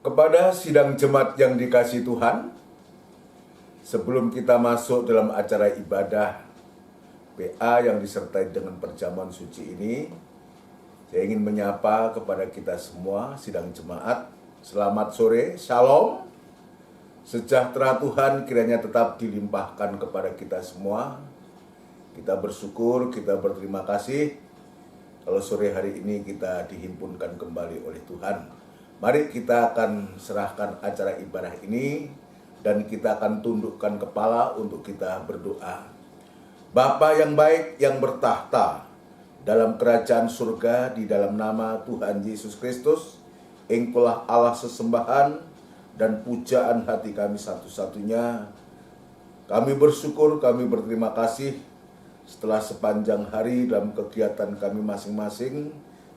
Kepada sidang jemaat yang dikasihi Tuhan, sebelum kita masuk dalam acara ibadah PA yang disertai dengan perjamuan suci ini, saya ingin menyapa kepada kita semua sidang jemaat. Selamat sore, shalom. Sejahtera Tuhan kiranya tetap dilimpahkan kepada kita semua. Kita bersyukur, kita berterima kasih kalau sore hari ini kita dihimpunkan kembali oleh Tuhan. Mari kita akan serahkan acara ibadah ini dan kita akan tundukkan kepala untuk kita berdoa. Bapa yang baik yang bertahta dalam kerajaan surga, di dalam nama Tuhan Yesus Kristus, Engkaulah Allah sesembahan dan pujaan hati kami satu-satunya. Kami bersyukur, kami berterima kasih setelah sepanjang hari dalam kegiatan kami masing-masing,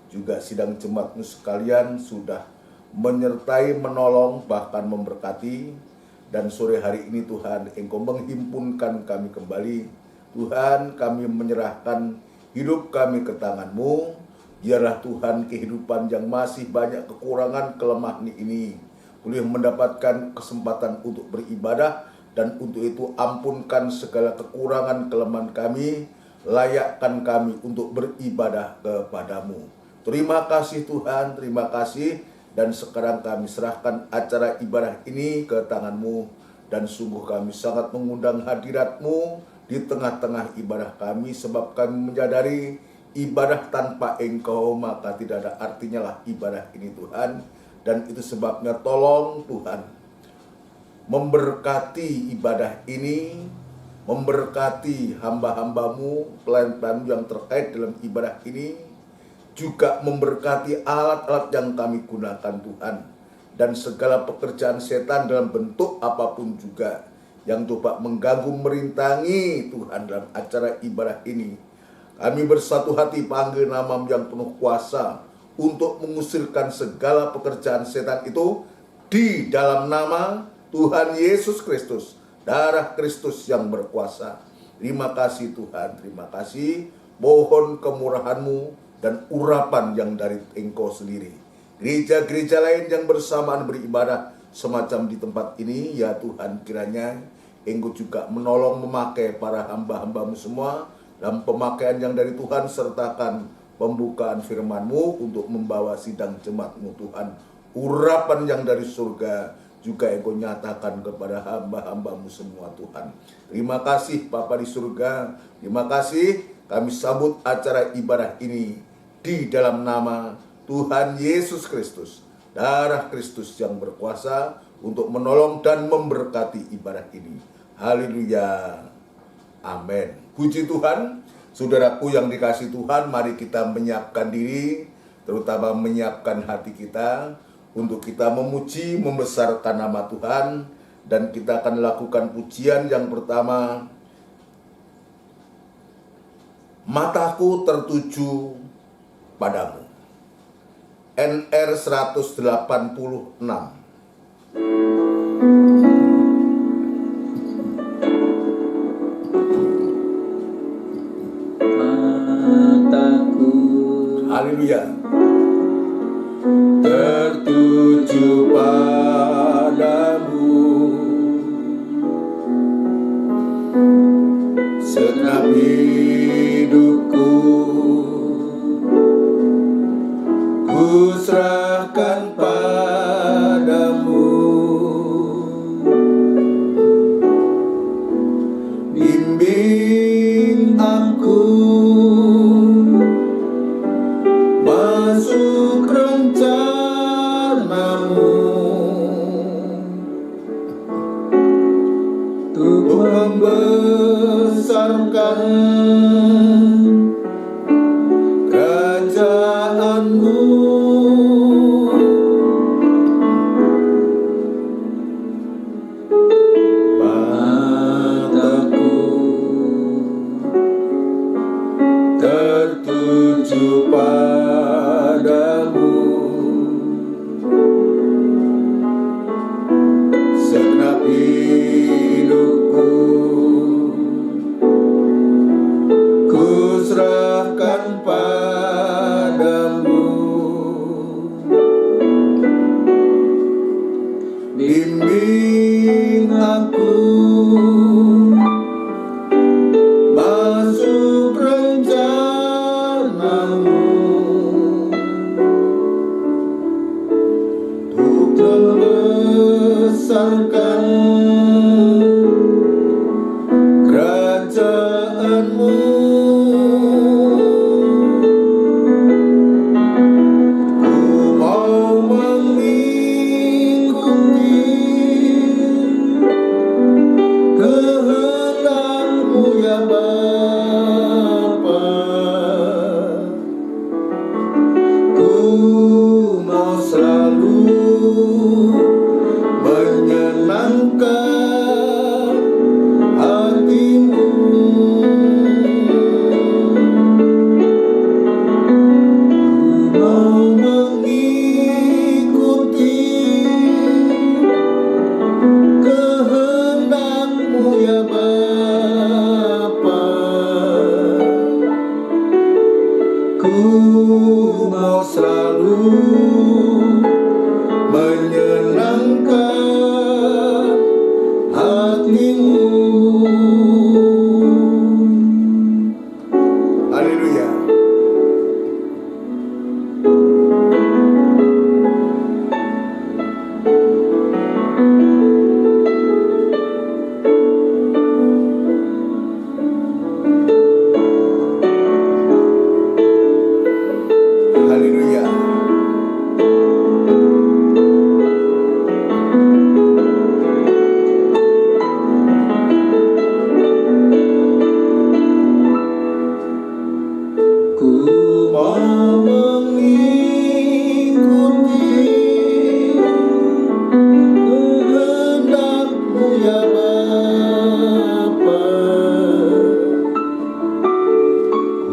juga sidang jemaatmu sekalian sudah menyertai, menolong, bahkan memberkati. Dan sore hari ini Tuhan, Engkau menghimpunkan kami kembali. Tuhan, kami menyerahkan hidup kami ke tangan-Mu. Biarlah Tuhan, kehidupan yang masih banyak kekurangan, kelemahan ini boleh mendapatkan kesempatan untuk beribadah. Dan untuk itu ampunkan segala kekurangan kelemahan kami, layakkan kami untuk beribadah kepada-Mu. Terima kasih Tuhan, terima kasih. Dan sekarang kami serahkan acara ibadah ini ke tangan-Mu. Dan sungguh kami sangat mengundang hadirat-Mu di tengah-tengah ibadah kami. Sebab kami menyadari ibadah tanpa Engkau maka tidak ada artinya lah ibadah ini Tuhan. Dan itu sebabnya tolong Tuhan memberkati ibadah ini, memberkati hamba-hamba-Mu, pelayan-pelayan yang terkait dalam ibadah ini, juga memberkati alat-alat yang kami gunakan Tuhan, dan segala pekerjaan setan dalam bentuk apapun juga yang coba mengganggu, merintangi Tuhan dalam acara ibadah ini. Kami bersatu hati panggil nama-Mu yang penuh kuasa untuk mengusirkan segala pekerjaan setan itu di dalam nama Tuhan Yesus Kristus, darah Kristus yang berkuasa. Terima kasih Tuhan, terima kasih. Mohon kemurahan-Mu dan urapan yang dari Engkau sendiri. Gereja-gereja lain yang bersamaan beribadah semacam di tempat ini, ya Tuhan, kiranya Engkau juga menolong memakai para hamba-hamba-Mu semua dalam pemakaian yang dari Tuhan, sertakan pembukaan firman-Mu untuk membawa sidang jemaat-Mu Tuhan. Urapan yang dari surga juga Engkau nyatakan kepada hamba-hamba-Mu semua Tuhan. Terima kasih Bapa di surga, terima kasih. Kami sambut acara ibadah ini di dalam nama Tuhan Yesus Kristus, darah Kristus yang berkuasa untuk menolong dan memberkati ibadah ini. Haleluya, amin. Puji Tuhan. Saudaraku yang dikasihi Tuhan, mari kita menyiapkan diri, terutama menyiapkan hati kita untuk kita memuji, membesarkan nama Tuhan. Dan kita akan lakukan pujian yang pertama, Mataku Tertuju Padamu, NR 186. Haleluya. Tertuju padamu, segenap hidupku ku serahkan padamu. Bimbing aku masuk rencana-Mu untuk membesarkan kerajaan-Mu. Mataku tertuju padamu, segenap hidupku ku serahkan padamu. karenamu untuk membesarkan kerajaanmu. Ku mau mengikuti kehendak-Mu ya Bapa. Ku mau selalu menyenangkan hati-Mu. Ku mau mengikuti kehendak-Mu ya Bapa. Ku mau selalu menyenangkan hati-Mu. Haleluya. Haleluya. Ku mau mengikuti kehendak-Mu ya Bapa.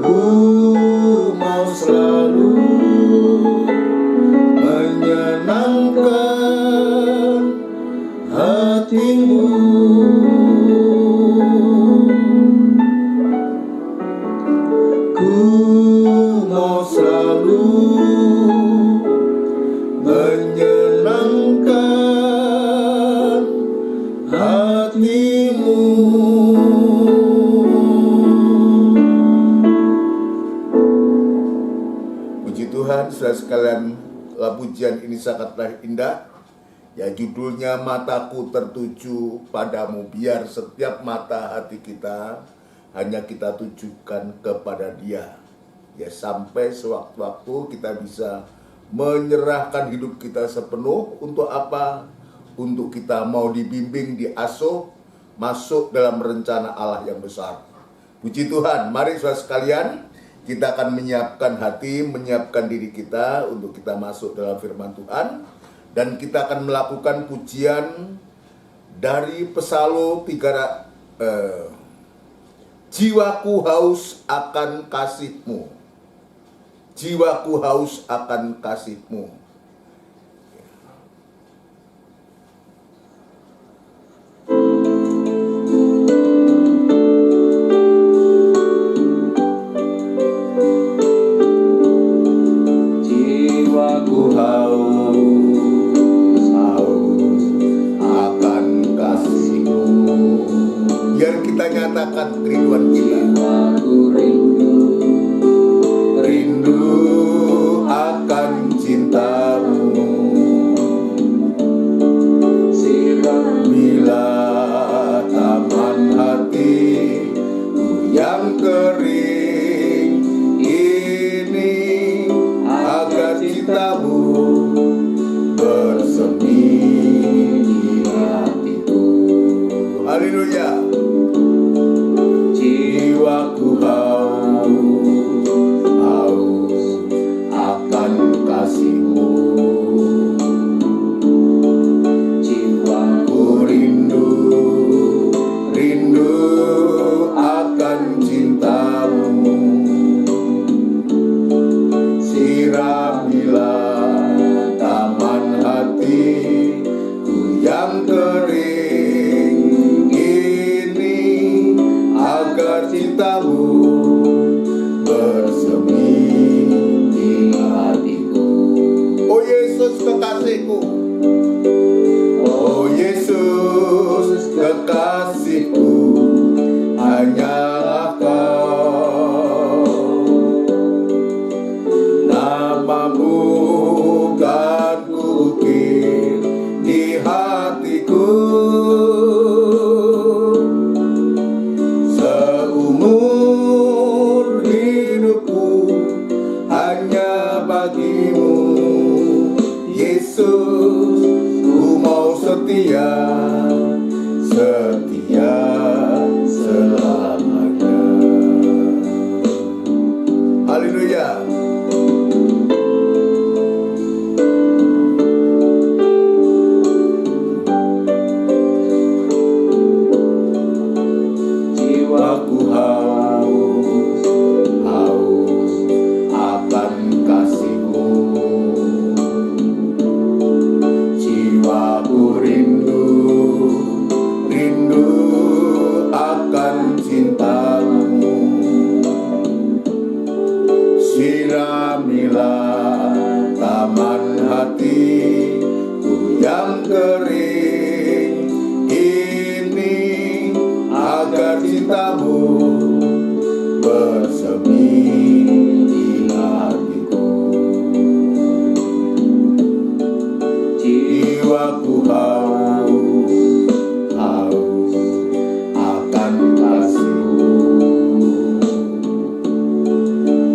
Ku mau selalu menyenangkan hati-Mu. Ku mau selalu menyenangkan hati-Mu. Puji Tuhan, saudara sekalian, pujian ini sangatlah indah. Ya, judulnya Mataku Tertuju Padamu, biar setiap mata hati kita hanya kita tujukan kepada Dia. Ya, sampai sewaktu-waktu kita bisa menyerahkan hidup kita sepenuh. Untuk apa? Untuk kita mau dibimbing, diasuh, masuk dalam rencana Allah yang besar. Puji Tuhan. Mari saudara sekalian, kita akan menyiapkan hati, menyiapkan diri kita untuk kita masuk dalam firman Tuhan. Dan kita akan melakukan pujian dari Psalm 3, jiwaku haus akan kasih-Mu. Jiwaku haus akan kasih-Mu. Jiwaku haus akan kasih-Mu. Biar kita nyatakan kerinduan kita. Aku rindu akan cinta-Mu. Siramilah taman hatiku yang kering ini, agar cinta-Mu bersemi di hatiku. Haleluya. Jiwaku haus akan kasih-Mu. Jiwaku rindu akan cinta-Mu. Siramilah Namamu kan kukir di hatiku, seumur hidupku hanya bagimu. Yesus, ku mau setia, setia selamanya. Haleluya. Jiwaku haus, haus akan kasih-Mu. Jiwaku rindu, rindu akan cinta-Mu. Siramilah taman hatiku yang kering ini, agar cinta-Mu bersemi di hatiku. Jiwaku haus, haus akan kasih-Mu.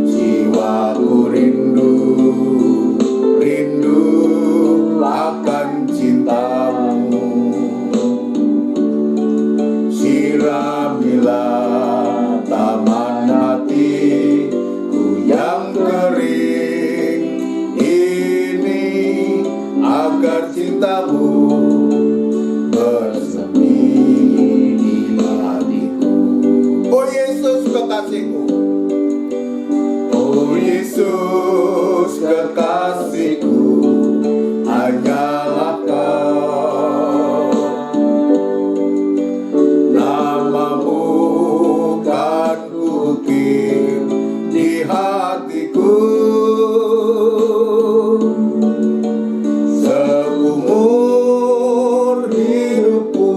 Jiwaku rindu, rindu akan cinta-Mu. Siramilah taman hatiku yang kering ini, agar cinta-Mu bersemi di hatiku. Oh Yesus kekasih-Ku, oh Yesus kekasih-Ku, hanyalah Kau. Namamu kan kukir di hatiku, seumur hidupku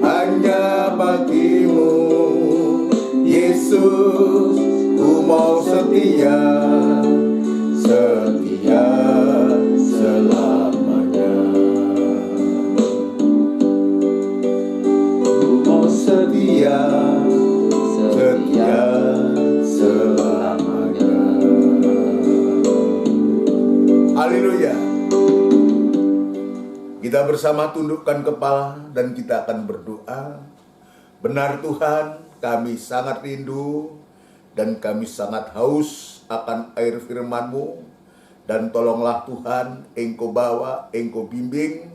hanya bagimu. Yesus, ku mau setia, setia selamanya. Ku mau setia, setia selamanya. Haleluya. Kita bersama tundukkan kepala dan kita akan berdoa. Benar Tuhan, kami sangat rindu dan kami sangat haus akan air firman-Mu. Dan tolonglah Tuhan, Engkau bawa, Engkau bimbing,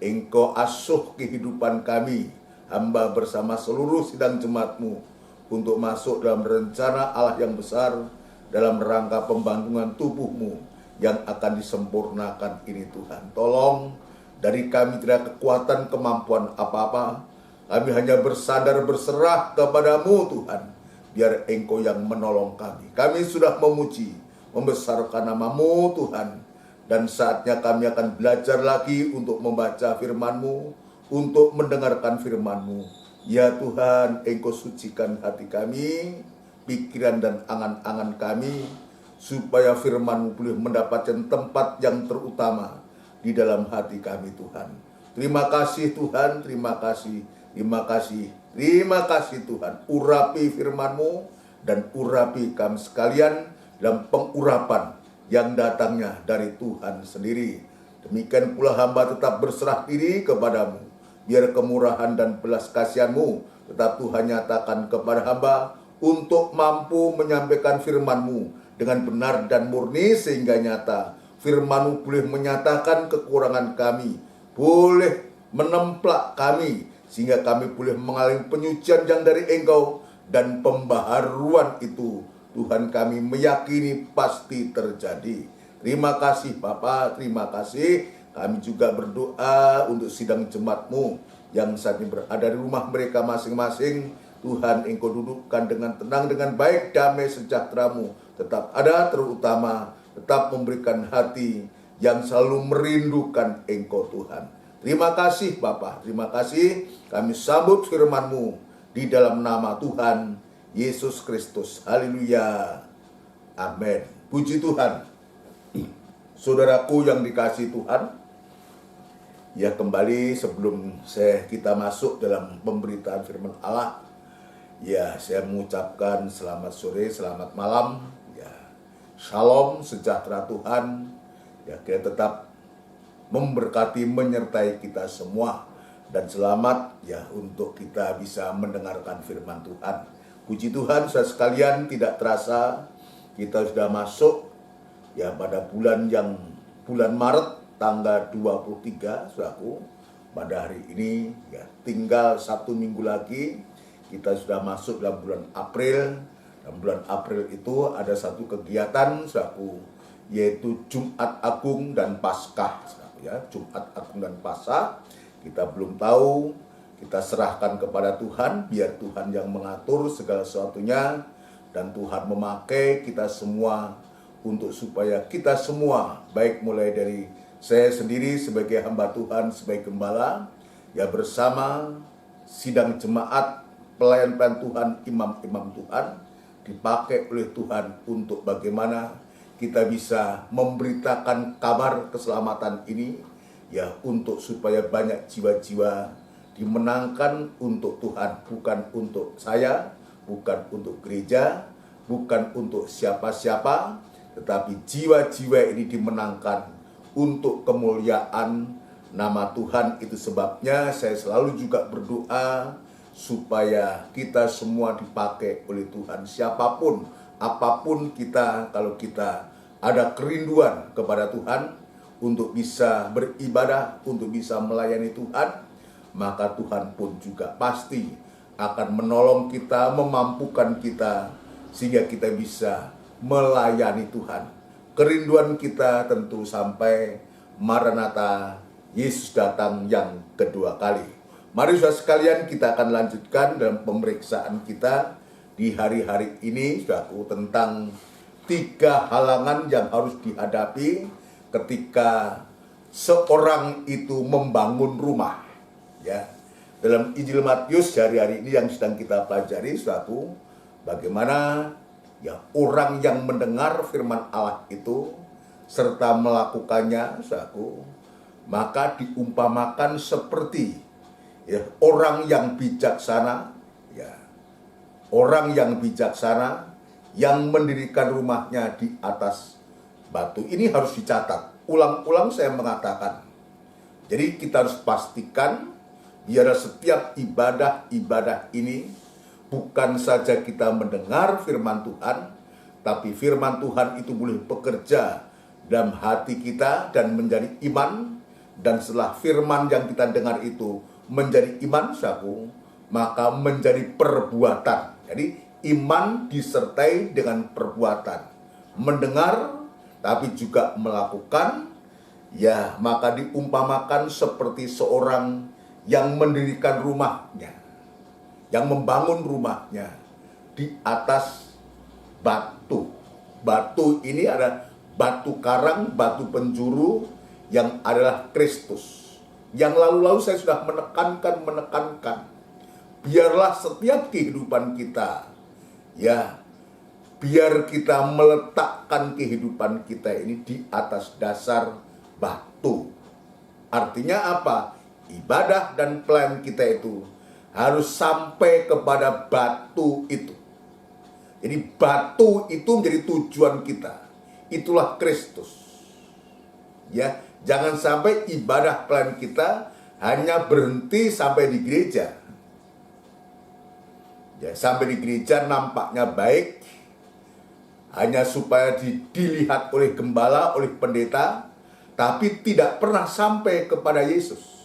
Engkau asuh kehidupan kami, hamba bersama seluruh sidang jemaat-Mu, untuk masuk dalam rencana Allah yang besar, dalam rangka pembangunan tubuh-Mu yang akan disempurnakan ini Tuhan. Tolong, dari kami tidak kekuatan kemampuan apa-apa, kami hanya bersandar berserah kepadamu Tuhan, biar Engkau yang menolong kami. Kami sudah memuji, membesarkan nama-Mu Tuhan, dan saatnya kami akan belajar lagi untuk membaca firman-Mu, untuk mendengarkan firman-Mu. Ya Tuhan, Engkau sucikan hati kami, pikiran dan angan-angan kami, supaya firman-Mu boleh mendapatkan tempat yang terutama di dalam hati kami Tuhan. Terima kasih Tuhan, terima kasih, terima kasih, terima kasih Tuhan. Urapi firman-Mu dan urapi kami sekalian dalam pengurapan yang datangnya dari Tuhan sendiri. Demikian pula hamba tetap berserah diri kepadamu, biar kemurahan dan belas kasihan-Mu tetap Tuhan nyatakan kepada hamba, untuk mampu menyampaikan firman-Mu dengan benar dan murni, sehingga nyata firman-Mu boleh menyatakan kekurangan kami, boleh menemplak kami, sehingga kami boleh mengalami penyucian yang dari Engkau, dan pembaharuan itu Tuhan kami meyakini pasti terjadi. Terima kasih Bapa, terima kasih. Kami juga berdoa untuk sidang jemaat-Mu yang saat ini berada di rumah mereka masing-masing. Tuhan, Engkau dudukkan dengan tenang, dengan baik, damai sejahtera-Mu tetap ada, terutama tetap memberikan hati yang selalu merindukan Engkau Tuhan. Terima kasih Bapa, terima kasih. Kami sambut firman-Mu di dalam nama Tuhan Yesus Kristus. Haleluya. Amin. Puji Tuhan. Saudaraku yang dikasihi Tuhan, ya kembali sebelum kita masuk dalam pemberitaan firman Allah, ya saya mengucapkan selamat sore, selamat malam, ya shalom, sejahtera Tuhan, ya kita tetap memberkati, menyertai kita semua, dan selamat ya untuk kita bisa mendengarkan firman Tuhan. Puji Tuhan, saudara sekalian, tidak terasa kita sudah masuk ya pada bulan Maret tanggal 23, saudaraku. Pada hari ini ya tinggal 1 minggu lagi kita sudah masuk dalam bulan April. Dalam bulan April itu ada satu kegiatan, saudaraku, yaitu Jumat Agung dan Paskah, saudaraku, ya. Jumat Agung dan Paskah kita belum tahu, kita serahkan kepada Tuhan, biar Tuhan yang mengatur segala sesuatunya, dan Tuhan memakai kita semua untuk supaya kita semua, baik mulai dari saya sendiri sebagai hamba Tuhan, sebagai gembala, ya bersama sidang jemaat, pelayan-pelayan Tuhan, imam-imam Tuhan, dipakai oleh Tuhan untuk bagaimana kita bisa memberitakan kabar keselamatan ini, ya untuk supaya banyak jiwa-jiwa dimenangkan untuk Tuhan, bukan untuk saya, bukan untuk gereja, bukan untuk siapa-siapa, tetapi jiwa-jiwa ini dimenangkan untuk kemuliaan nama Tuhan. Itu sebabnya saya selalu juga berdoa supaya kita semua dipakai oleh Tuhan. Siapapun, apapun kita, kalau kita ada kerinduan kepada Tuhan untuk bisa beribadah, untuk bisa melayani Tuhan, maka Tuhan pun juga pasti akan menolong kita, memampukan kita, sehingga kita bisa melayani Tuhan. Kerinduan kita tentu sampai Maranatha, Yesus datang yang kedua kali. Mari saudara sekalian, kita akan lanjutkan dalam pemeriksaan kita di hari-hari ini, saudaraku, tentang 3 halangan yang harus dihadapi ketika seorang itu membangun rumah. Ya, dalam Injil Matius hari-hari ini yang sedang kita pelajari, saudaraku, bagaimana ya orang yang mendengar firman Allah itu serta melakukannya, saudaraku, maka diumpamakan seperti ya orang yang bijaksana, ya orang yang bijaksana yang mendirikan rumahnya di atas batu. Ini harus dicatat. Ulang-ulang saya mengatakan. Jadi kita harus pastikan biar setiap ibadah ini bukan saja kita mendengar firman Tuhan, tapi firman Tuhan itu boleh bekerja dalam hati kita dan menjadi iman. Dan setelah firman yang kita dengar itu menjadi iman, saku, maka menjadi perbuatan. Jadi iman disertai dengan perbuatan. Mendengar tapi juga melakukan, ya maka diumpamakan seperti seorang yang mendirikan rumahnya, yang membangun rumahnya di atas batu. Batu ini ada batu karang, batu penjuru yang adalah Kristus. Yang lalu-lalu saya sudah menekankan, biarlah setiap kehidupan kita, ya biar kita meletakkan kehidupan kita ini di atas dasar batu. Artinya apa? Ibadah dan pelayan kita itu harus sampai kepada batu itu. Jadi batu itu menjadi tujuan kita. Itulah Kristus. Ya, jangan sampai ibadah pelayan kita hanya berhenti sampai di gereja. Ya, sampai di gereja nampaknya baik, hanya supaya dilihat oleh gembala, oleh pendeta, tapi tidak pernah sampai kepada Yesus.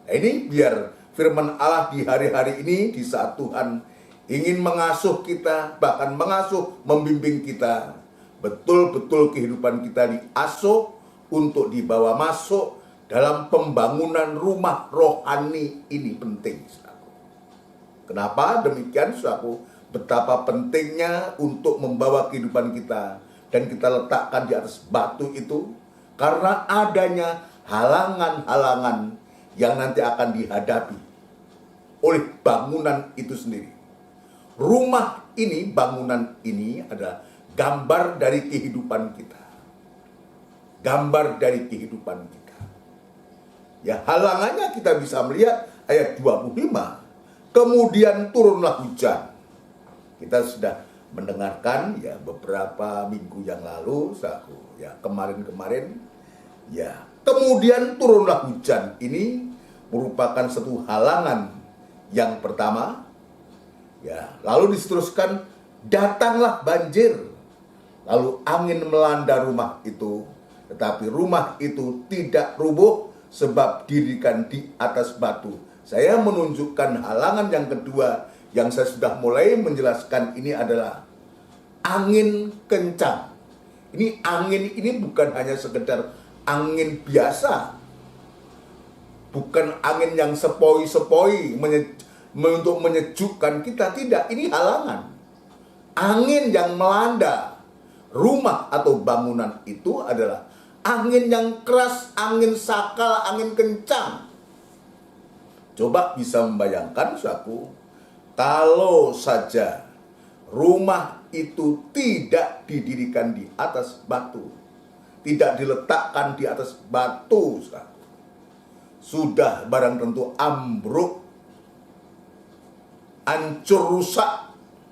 Nah, ini biar firman Allah di hari-hari ini, di saat Tuhan ingin mengasuh kita, bahkan mengasuh, membimbing kita, betul-betul kehidupan kita diasuh untuk dibawa masuk dalam pembangunan rumah rohani ini penting. Kenapa demikian, saudaraku? Betapa pentingnya untuk membawa kehidupan kita dan kita letakkan di atas batu itu, karena adanya halangan-halangan yang nanti akan dihadapi oleh bangunan itu sendiri. Rumah ini, bangunan ini adalah gambar dari kehidupan kita. gambar dari kehidupan kita. Ya, halangannya kita bisa melihat ayat 25. Kemudian turunlah hujan. Kita sudah mendengarkan ya beberapa minggu yang lalu, ya kemarin-kemarin, ya kemudian turunlah hujan. Ini merupakan satu halangan yang pertama. Ya, lalu diteruskan datanglah banjir. Lalu angin melanda rumah itu, tetapi rumah itu tidak rubuh sebab didirikan di atas batu. Saya menunjukkan halangan yang kedua yang saya sudah mulai menjelaskan ini adalah angin kencang. Ini angin ini bukan hanya sekedar angin biasa. Bukan angin yang sepoi-sepoi untuk menyejukkan kita, tidak. Ini halangan. Angin yang melanda rumah atau bangunan itu adalah angin yang keras, angin sakal, angin kencang. Coba bisa membayangkan, saudaraku, kalau saja rumah itu tidak didirikan di atas batu, tidak diletakkan di atas batu, saudaraku, sudah barang tentu ambruk, hancur, rusak.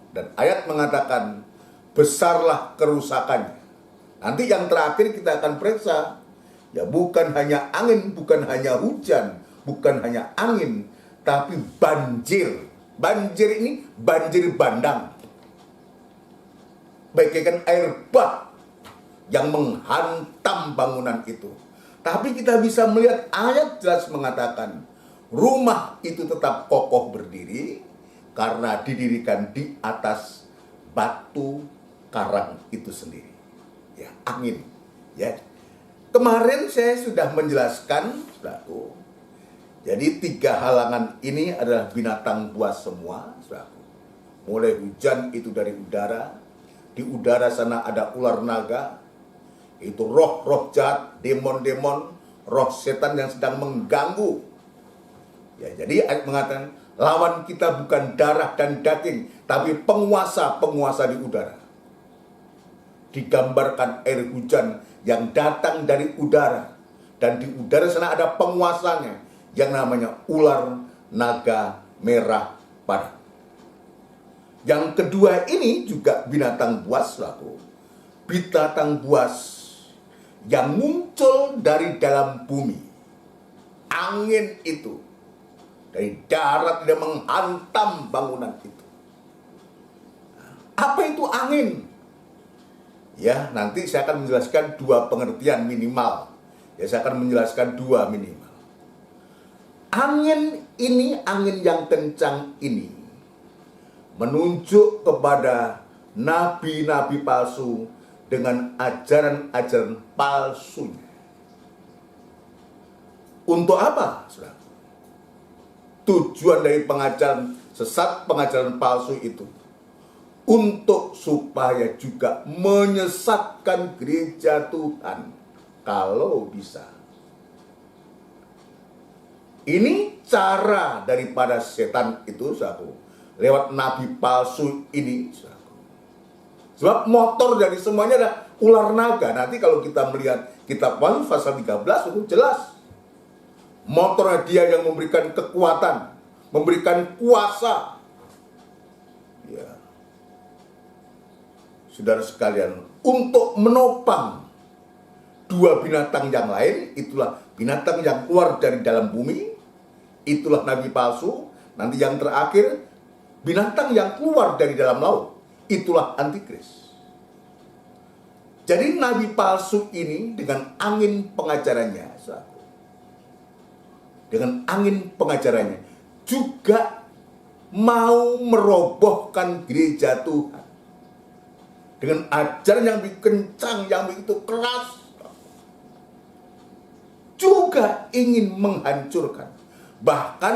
Dan ayat mengatakan besarlah kerusakannya. Nanti yang terakhir kita akan periksa, ya bukan hanya angin, bukan hanya hujan, bukan hanya angin, tapi banjir. Banjir ini banjir bandang, bagaikan air bah yang menghantam bangunan itu. Tapi kita bisa melihat ayat jelas mengatakan rumah itu tetap kokoh berdiri karena didirikan di atas batu karang itu sendiri. Ya, angin. Ya. Kemarin saya sudah menjelaskan, saudaraku. Jadi 3 halangan ini adalah binatang buas semua, saudaraku. Mulai hujan itu dari udara. Di udara sana ada ular naga. Itu roh-roh jahat, demon-demon, roh setan yang sedang mengganggu. Ya, jadi ayat mengatakan lawan kita bukan darah dan daging, tapi penguasa-penguasa di udara. Digambarkan air hujan yang datang dari udara. Dan di udara sana ada penguasanya yang namanya ular naga merah padang. Yang kedua ini juga binatang buas, laku. Binatang buas yang muncul dari dalam bumi. Angin itu dari darat dia menghantam bangunan itu. Apa itu angin? Ya, nanti saya akan menjelaskan 2 pengertian minimal. Ya, saya akan menjelaskan 2 minimal. Angin ini, angin yang kencang ini menunjuk kepada nabi-nabi palsu dengan ajaran-ajaran palsunya. Untuk apa, saudara? Tujuan dari pengajaran sesat, pengajaran palsu itu untuk supaya juga menyesatkan gereja Tuhan kalau bisa. Ini cara daripada setan itu, saudara, lewat nabi palsu ini, saudara. Sebab motor dari semuanya adalah ular naga. Nanti kalau kita melihat kitab Wahyu pasal 13 itu jelas. Motornya dia yang memberikan kekuatan, memberikan kuasa. Ya. Saudara sekalian, untuk menopang 2 binatang yang lain, itulah binatang yang keluar dari dalam bumi, itulah nabi palsu. Nanti yang terakhir, binatang yang keluar dari dalam laut, itulah antikris. Jadi nabi palsu ini dengan angin pengajarannya, dengan angin pengajarannya juga mau merobohkan gereja Tuhan dengan ajaran yang begitu kencang, yang begitu keras, juga ingin menghancurkan. Bahkan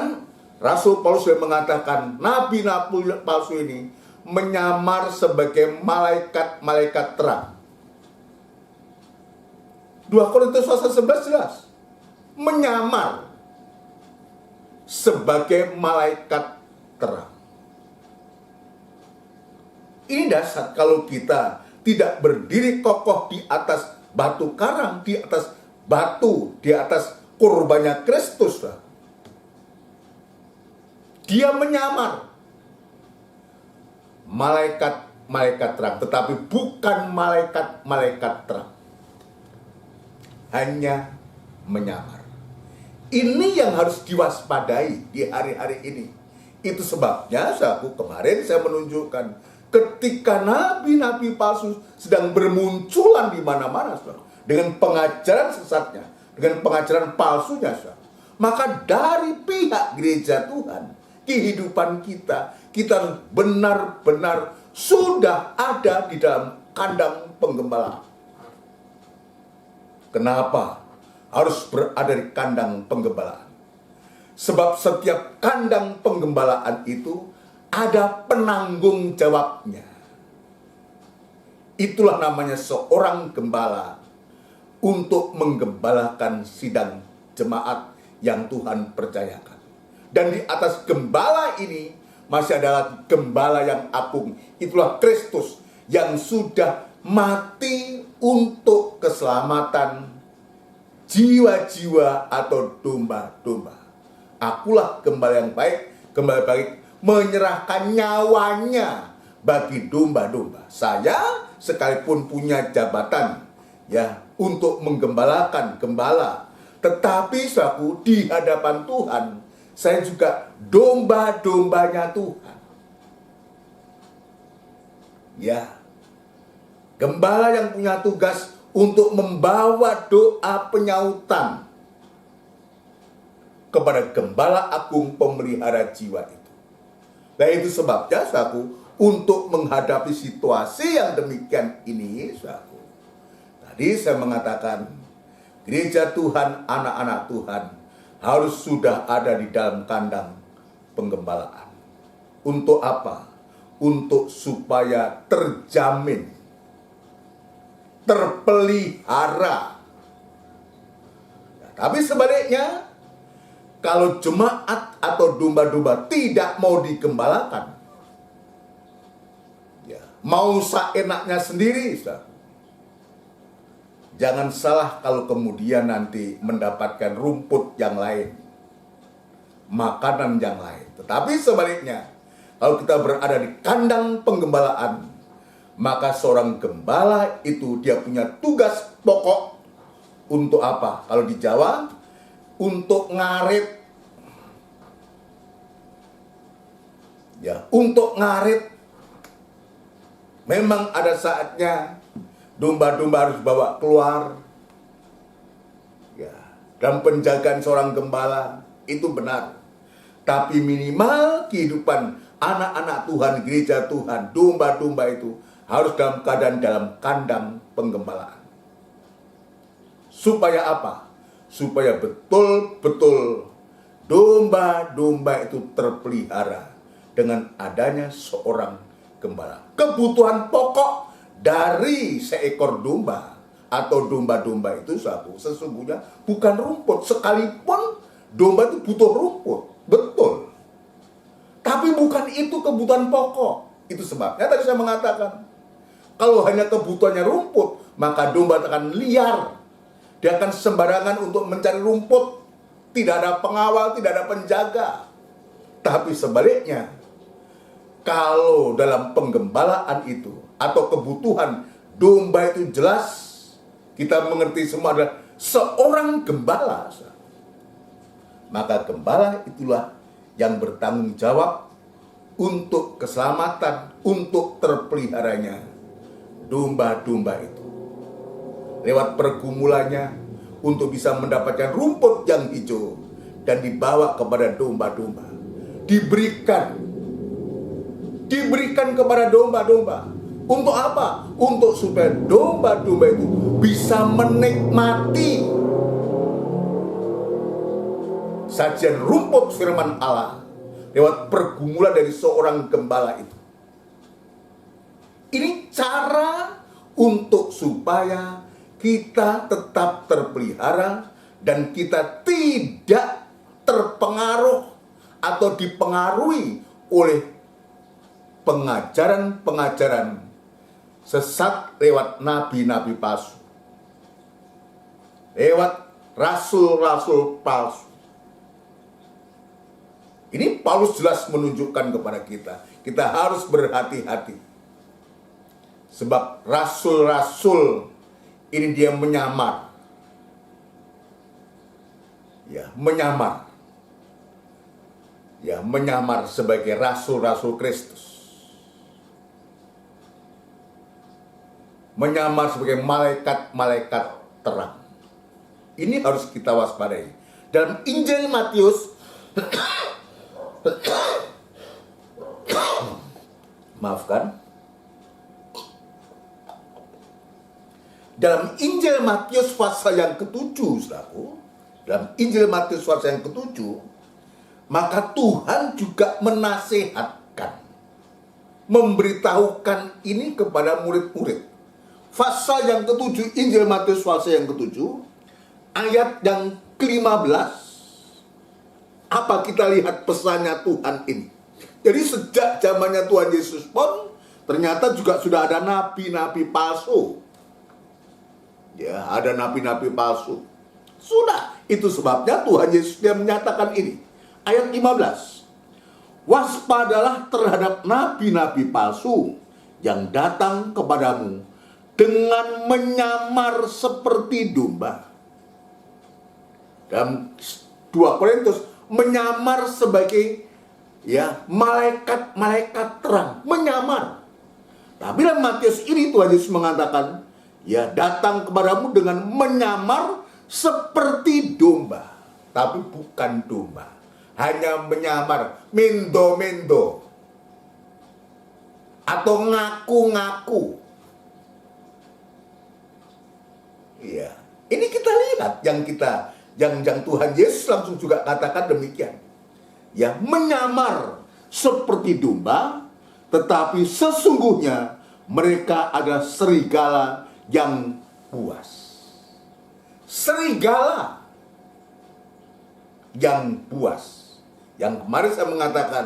Rasul Paulus sudah mengatakan nabi-nabi palsu ini menyamar sebagai malaikat-malaikat terang. 2 Korintus pasal 11 jelas, menyamar sebagai malaikat terang. Ini dasar kalau kita tidak berdiri kokoh di atas batu karang, di atas batu, di atas kurbannya Kristus. Dia menyamar malaikat terang, tetapi bukan malaikat terang. Hanya menyamar. Ini yang harus diwaspadai di hari-hari ini. Itu sebabnya kemarin saya menunjukkan ketika nabi-nabi palsu sedang bermunculan di mana-mana, dengan pengajaran sesatnya, dengan pengajaran palsunya, maka dari pihak gereja Tuhan, kehidupan kita benar-benar sudah ada di dalam kandang penggembalaan. Kenapa harus berada di kandang penggembalaan? Sebab setiap kandang penggembalaan itu ada penanggung jawabnya. Itulah namanya seorang gembala untuk menggembalakan sidang jemaat yang Tuhan percayakan. Dan di atas gembala ini masih ada gembala yang agung. Itulah Kristus yang sudah mati untuk keselamatan jiwa-jiwa atau domba-domba. Akulah gembala yang baik, gembala baik menyerahkan nyawanya bagi domba-domba. Saya sekalipun punya jabatan untuk menggembalakan gembala, tetapi di hadapan Tuhan saya juga domba-dombanya Tuhan. Gembala yang punya tugas untuk membawa doa penyautan kepada gembala agung pemelihara jiwa itu. Nah, itu sebabnya untuk menghadapi situasi yang demikian ini, tadi saya mengatakan gereja Tuhan, anak-anak Tuhan harus sudah ada di dalam kandang penggembalaan. Untuk apa? Untuk supaya terjamin, terpelihara. Tapi sebaliknya, kalau jemaat atau domba-domba tidak mau digembalakan, mau seenaknya sendiri, jangan salah kalau kemudian nanti mendapatkan rumput yang lain, makanan yang lain. Tetapi sebaliknya, kalau kita berada di kandang penggembalaan, maka seorang gembala itu dia punya tugas pokok untuk apa? Kalau di Jawa, untuk ngarit. Untuk ngarit. Memang ada saatnya domba-domba harus bawa keluar. Dan penjagaan seorang gembala itu benar. Tapi minimal kehidupan anak-anak Tuhan, gereja Tuhan, domba-domba itu harus dalam keadaan dalam kandang penggembalaan. Supaya apa? Supaya betul-betul domba-domba itu terpelihara dengan adanya seorang gembala. Kebutuhan pokok dari seekor domba atau domba-domba itu sesungguhnya bukan rumput. Sekalipun domba itu butuh rumput, betul. Tapi bukan itu kebutuhan pokok. Itu sebabnya tadi saya mengatakan, kalau hanya kebutuhannya rumput, maka domba akan liar. Dia akan sembarangan untuk mencari rumput. Tidak ada pengawal, tidak ada penjaga. Tapi sebaliknya, kalau dalam penggembalaan itu, atau kebutuhan domba itu jelas, kita mengerti semua adalah seorang gembala. Maka gembala itulah yang bertanggung jawab untuk keselamatan, untuk terpeliharanya domba-domba itu. Lewat pergumulannya untuk bisa mendapatkan rumput yang hijau dan dibawa kepada domba-domba. Diberikan kepada domba-domba. Untuk apa? Untuk supaya domba-domba itu bisa menikmati sajian rumput firman Allah lewat pergumulan dari seorang gembala itu. Ini cara untuk supaya kita tetap terpelihara dan kita tidak terpengaruh atau dipengaruhi oleh pengajaran-pengajaran sesat lewat nabi-nabi palsu. lewat rasul-rasul palsu. Ini Paulus jelas menunjukkan kepada kita harus berhati-hati. Sebab rasul-rasul ini dia menyamar. Menyamar sebagai rasul-rasul Kristus. Menyamar sebagai malaikat-malaikat terang. Ini harus kita waspadai. Dalam Injil Matius maafkan. Dalam Injil Matius pasal yang ke-7, saudaraku, dalam Injil Matius pasal yang ke-7, maka Tuhan juga menasihatkan, memberitahukan ini kepada murid-murid. Pasal yang ke-7 Injil Matius pasal yang ke-7, ayat yang ke-15, apa kita lihat pesannya Tuhan ini? Jadi sejak zamannya Tuhan Yesus pun ternyata juga sudah ada nabi-nabi palsu. Ya, ada nabi-nabi palsu. Sudah, itu sebabnya Tuhan Yesus dia menyatakan ini. Ayat 15. Waspadalah terhadap nabi-nabi palsu yang datang kepadamu dengan menyamar seperti domba. Dalam 2 Korintus menyamar sebagai malaikat-malaikat terang, menyamar. Tapi dalam Matius ini Tuhan Yesus mengatakan, datang kepadamu dengan menyamar seperti domba, tapi bukan domba, hanya menyamar, mendo-mendo, atau ngaku-ngaku. Ini kita lihat yang Tuhan Yesus langsung juga katakan demikian. Menyamar seperti domba, tetapi sesungguhnya mereka adalah serigala yang buas. Serigala yang buas. Yang kemarin saya mengatakan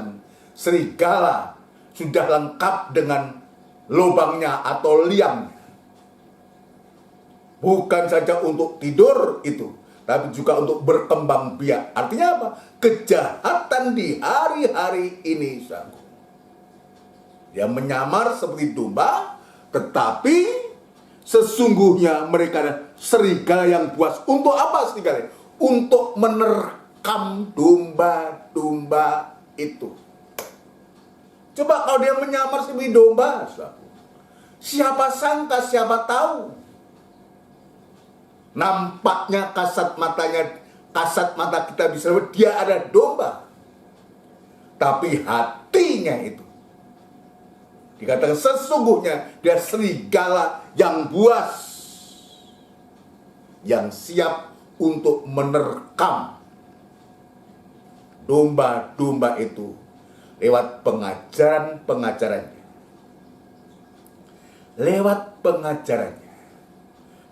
serigala sudah lengkap dengan lubangnya atau liangnya. Bukan saja untuk tidur itu, tapi juga untuk berkembang biak. Artinya apa? Kejahatan di hari-hari ini, saudara. Dia menyamar seperti domba, tetapi sesungguhnya mereka adalah serigala yang buas. Untuk apa serigala? Untuk menerkam domba-domba itu. Coba kalau dia menyamar seperti domba, siapa sangka, siapa tahu. Nampaknya kasat mata kita bisa lihat dia ada domba. Tapi hatinya itu dikatakan sesungguhnya dia serigala yang buas, yang siap untuk menerkam domba-domba itu lewat pengajarannya.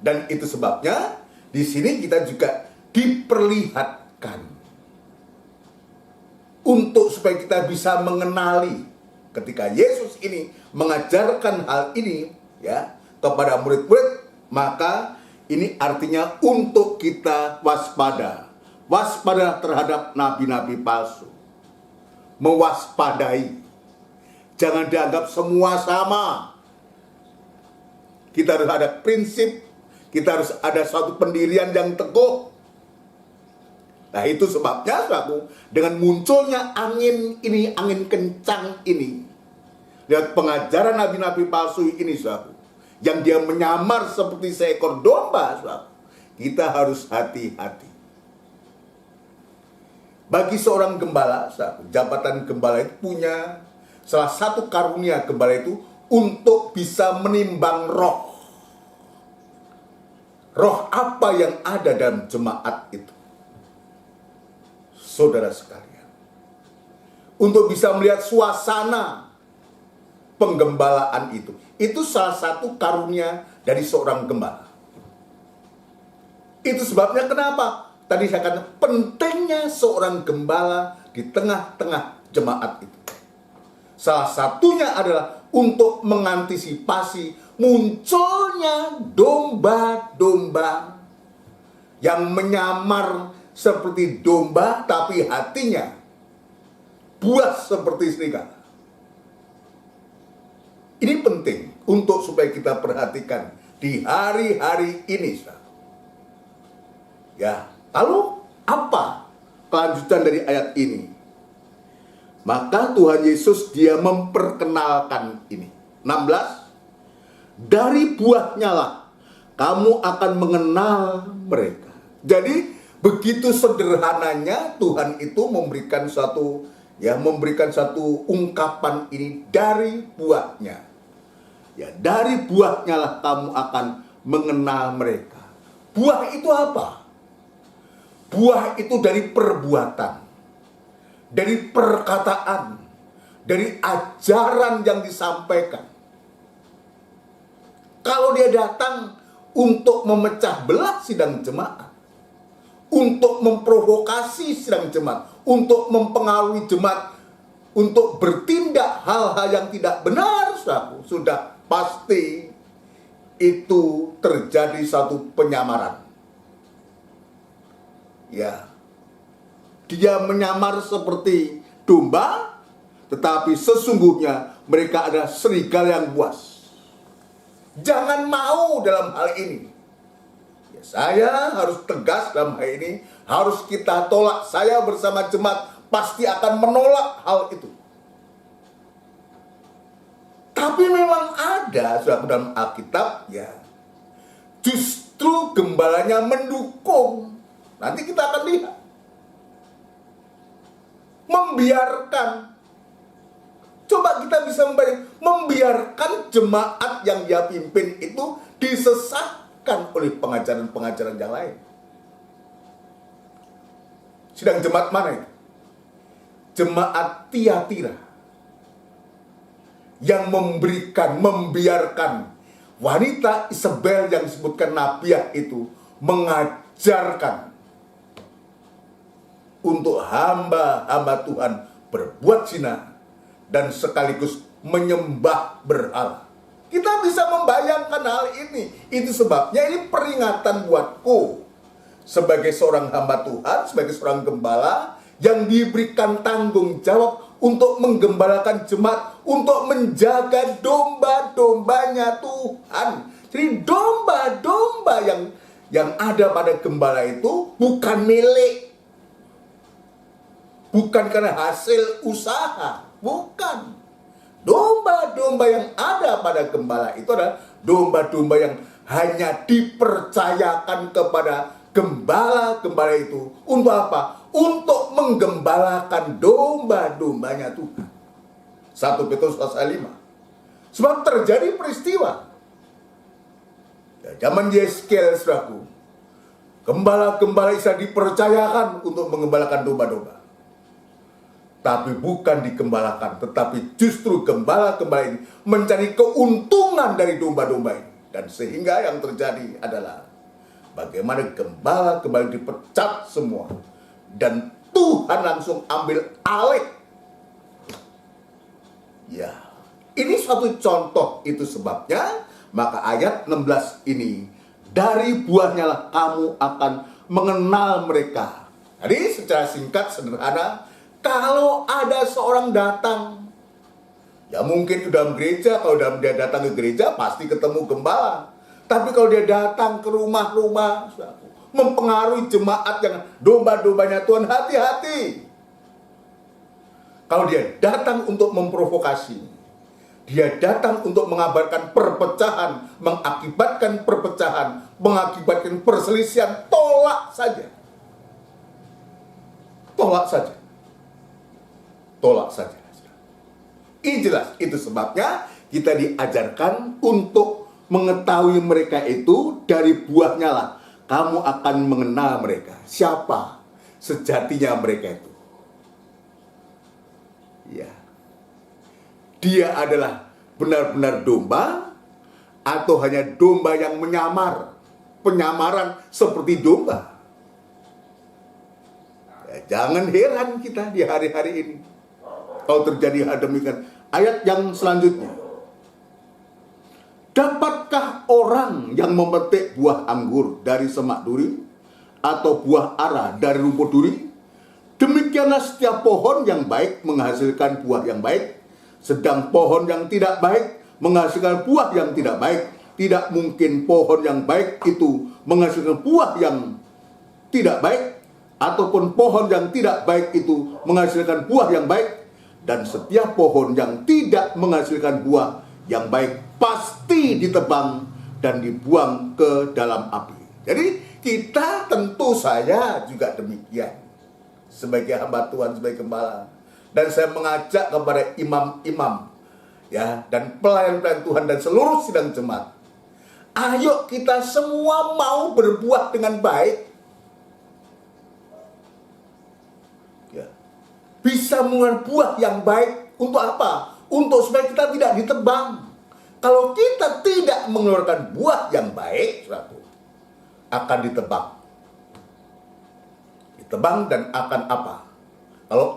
Dan itu sebabnya di sini kita juga diperlihatkan untuk supaya kita bisa mengenali ketika Yesus ini mengajarkan hal ini kepada murid-murid, maka ini artinya untuk kita waspada terhadap nabi-nabi palsu. Mewaspadai. Jangan dianggap semua sama. Kita harus ada prinsip. Kita harus ada suatu pendirian yang teguh. Nah itu sebabnya dengan munculnya angin ini, angin kencang ini, lihat pengajaran nabi-nabi palsu ini, yang dia menyamar seperti seekor domba, kita harus hati-hati. Bagi seorang gembala, jabatan gembala itu punya salah satu karunia gembala itu untuk bisa menimbang roh. Roh apa yang ada dalam jemaat itu, saudara sekalian, untuk bisa melihat suasana penggembalaan itu salah satu karunia dari seorang gembala. Itu sebabnya kenapa tadi saya katakan pentingnya seorang gembala di tengah-tengah jemaat itu. Salah satunya adalah untuk mengantisipasi munculnya domba-domba yang menyamar seperti domba tapi hatinya buas seperti serigala. Ini penting untuk supaya kita perhatikan di hari-hari ini. Ya, lalu apa kelanjutan dari ayat ini? Maka Tuhan Yesus dia memperkenalkan ini. 16, dari buahnya lah kamu akan mengenal mereka. Jadi begitu sederhananya Tuhan itu memberikan satu ungkapan ini, dari buahnya. Ya, dari buahnya lah kamu akan mengenal mereka. Buah itu apa? Buah itu dari perbuatan, dari perkataan, dari ajaran yang disampaikan. Kalau dia datang untuk memecah belah sidang jemaat, untuk memprovokasi sidang jemaat, untuk mempengaruhi jemaat, untuk bertindak hal-hal yang tidak benar, sudah pasti itu terjadi satu penyamaran. Ya, dia menyamar seperti domba, tetapi sesungguhnya mereka adalah serigala yang buas. Jangan mau dalam hal ini. Ya, saya harus tegas dalam hal ini, harus kita tolak. Saya bersama jemaat pasti akan menolak hal itu. Tapi memang ada dalam Alkitab, ya, justru gembalanya mendukung. Nanti kita akan lihat. Membiarkan. Coba kita bisa membiarkan jemaat yang dia pimpin itu disesatkan oleh pengajaran-pengajaran yang lain. Sidang jemaat mana itu? Jemaat Tiatira. Yang membiarkan wanita Isabel yang disebutkan Nabiah itu mengajarkan untuk hamba-hamba Tuhan berbuat zina dan sekaligus menyembah berhala. Kita bisa membayangkan hal ini. Itu sebabnya ini peringatan buatku sebagai seorang hamba Tuhan, sebagai seorang gembala yang diberikan tanggung jawab untuk menggembalakan jemaat, untuk menjaga domba-dombanya Tuhan. Jadi domba-domba yang ada pada gembala itu bukan milik, bukan karena hasil usaha, bukan. Domba-domba yang ada pada gembala itu adalah domba-domba yang hanya dipercayakan kepada gembala-gembala itu. Untuk apa? Untuk menggembalakan domba-dombanya Tuhan. 1 Petrus pasal 5. Sebab terjadi peristiwa. Ya, zaman Yeskel, saudaraku, gembala-gembala Israel dipercayakan untuk menggembalakan domba-domba. Tapi bukan digembalakan, tetapi justru gembala-gembala ini mencari keuntungan dari domba-domba ini. Dan sehingga yang terjadi adalah bagaimana gembala-gembala dipecat semua. Dan Tuhan langsung ambil alih. Ya, ini suatu contoh, itu sebabnya maka ayat 16 ini, dari buahnya lah kamu akan mengenal mereka. Jadi secara singkat, sederhana, kalau ada seorang datang, ya mungkin di dalam gereja, kalau dia datang ke gereja pasti ketemu gembala. Tapi kalau dia datang ke rumah-rumah, mempengaruhi jemaat yang domba-dombanya Tuhan, hati-hati. Kalau dia datang untuk memprovokasi, dia datang untuk mengabarkan perpecahan, mengakibatkan perpecahan, mengakibatkan perselisihan, tolak saja. Tolak saja. Tolak saja. Ini jelas, itu sebabnya kita diajarkan untuk mengetahui mereka itu dari buahnya lah. Kamu akan mengenal mereka. Siapa sejatinya mereka itu? Ya. Dia adalah benar-benar domba atau hanya domba yang menyamar. Penyamaran seperti domba. Ya, jangan heran kita di hari-hari ini kalau terjadi hal demikian. Ayat yang selanjutnya. Dapatkah orang yang memetik buah anggur dari semak duri atau buah ara dari rumput duri, demikianlah setiap pohon yang baik menghasilkan buah yang baik, sedang pohon yang tidak baik menghasilkan buah yang tidak baik. Tidak mungkin pohon yang baik itu menghasilkan buah yang tidak baik, ataupun pohon yang tidak baik itu menghasilkan buah yang baik. Dan setiap pohon yang tidak menghasilkan buah yang baik pasti ditebang dan dibuang ke dalam api. Jadi kita tentu saya juga demikian sebagai hamba Tuhan, sebagai gembala. Dan saya mengajak kepada imam-imam ya, dan pelayan-pelayan Tuhan dan seluruh sidang jemaat. Ayo kita semua mau berbuat dengan baik. Ya. Bisa mengeluarkan buah yang baik untuk apa? Untuk supaya kita tidak ditebang. Kalau kita tidak mengeluarkan buah yang baik, akan ditebang. Ditebang dan akan apa? Kalau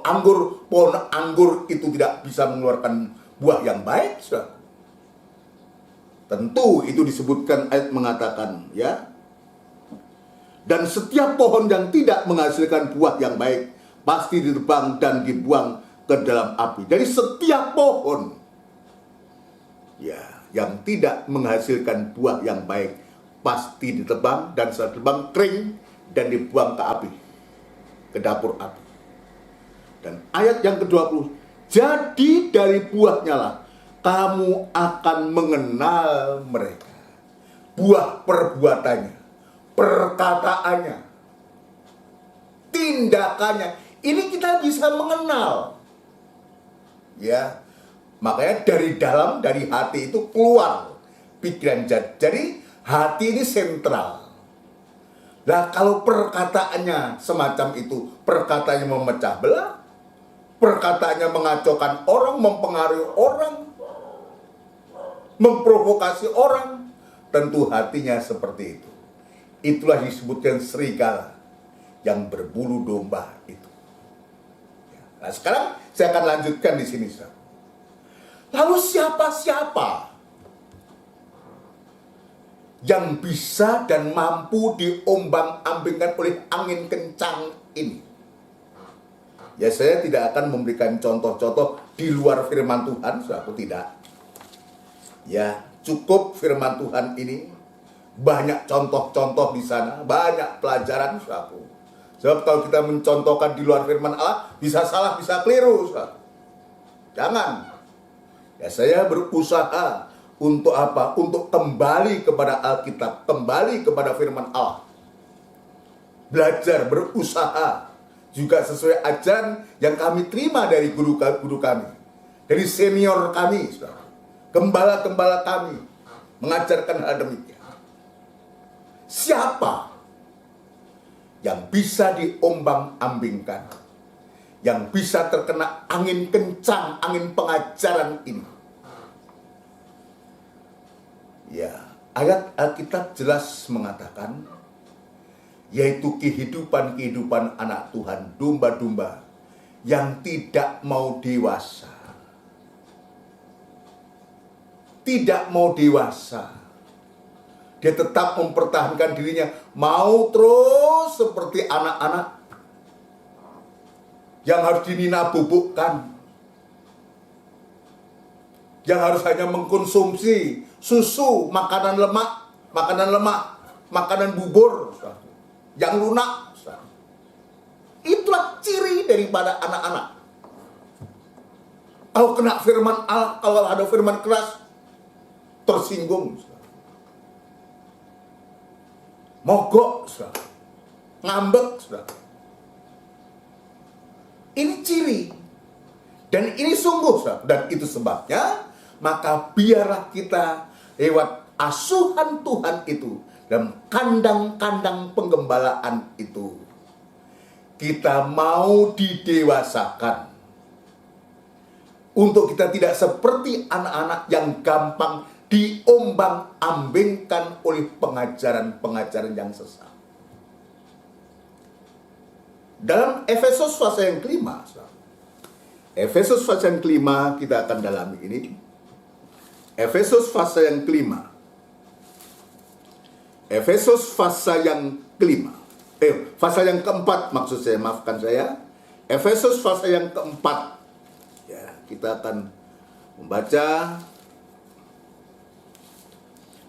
pohon anggur itu tidak bisa mengeluarkan buah yang baik, tentu itu disebutkan ayat mengatakan, ya. Dan setiap pohon yang tidak menghasilkan buah yang baik pasti ditebang dan dibuang ke dalam api. Jadi setiap pohon ya yang tidak menghasilkan buah yang baik pasti ditebang, dan setelah ditebang kering dan dibuang ke api, ke dapur api. Dan ayat yang ke-20, jadi dari buahnya lah kamu akan mengenal mereka. Buah perbuatannya, perkataannya, tindakannya. Ini kita bisa mengenal. Ya, makanya dari dalam, dari hati itu keluar pikiran. Jadi hati ini sentral. Nah, kalau perkataannya semacam itu, perkataannya memecah belah, perkataannya mengacaukan orang, mempengaruhi orang, memprovokasi orang, tentu hatinya seperti itu. Itulah disebutkan serigala yang berbulu domba itu. Nah, sekarang saya akan lanjutkan di sini. Lalu siapa-siapa yang bisa dan mampu diombang-ambingkan oleh angin kencang ini? Ya, saya tidak akan memberikan contoh-contoh di luar firman Tuhan, aku tidak. Ya, cukup firman Tuhan ini, banyak contoh-contoh di sana, banyak pelajaran, saudaraku. Sebab kalau kita mencontohkan di luar firman Allah, bisa salah, bisa keliru, saudaraku. Jangan. Ya, saya berusaha untuk apa? Untuk kembali kepada Alkitab, kembali kepada firman Allah. Belajar, berusaha, juga sesuai ajaran yang kami terima dari guru-guru kami, dari senior kami, saudara. Gembala-gembala kami mengajarkan hal demikian. Siapa yang bisa diombang-ambingkan, yang bisa terkena angin kencang, angin pengajaran ini? Ya, ayat Alkitab jelas mengatakan, yaitu kehidupan-kehidupan anak Tuhan, domba-domba yang tidak mau dewasa. Tidak mau dewasa. Dia tetap mempertahankan dirinya, mau terus seperti anak-anak yang harus dinina-bubukkan, yang harus hanya mengkonsumsi susu, makanan lemak, makanan bubur yang lunak. Itulah ciri daripada anak-anak. Kalau kena firman Allah, kalau ada firman keras, tersinggung, mogok, ngambek. Ini ciri, dan ini sungguh, dan itu sebabnya maka biarlah kita lewat asuhan Tuhan itu, dalam kandang-kandang penggembalaan itu, kita mau didewasakan, untuk kita tidak seperti anak-anak yang gampang diombang-ambingkan oleh pengajaran-pengajaran yang sesat. Dalam Efesus pasal yang kelima, Efesus pasal yang kelima kita akan dalami ini. Efesus pasal yang kelima. Efesus pasal yang kelima. pasal yang keempat maksud saya, maafkan saya. Efesus pasal yang keempat. Ya, kita akan membaca.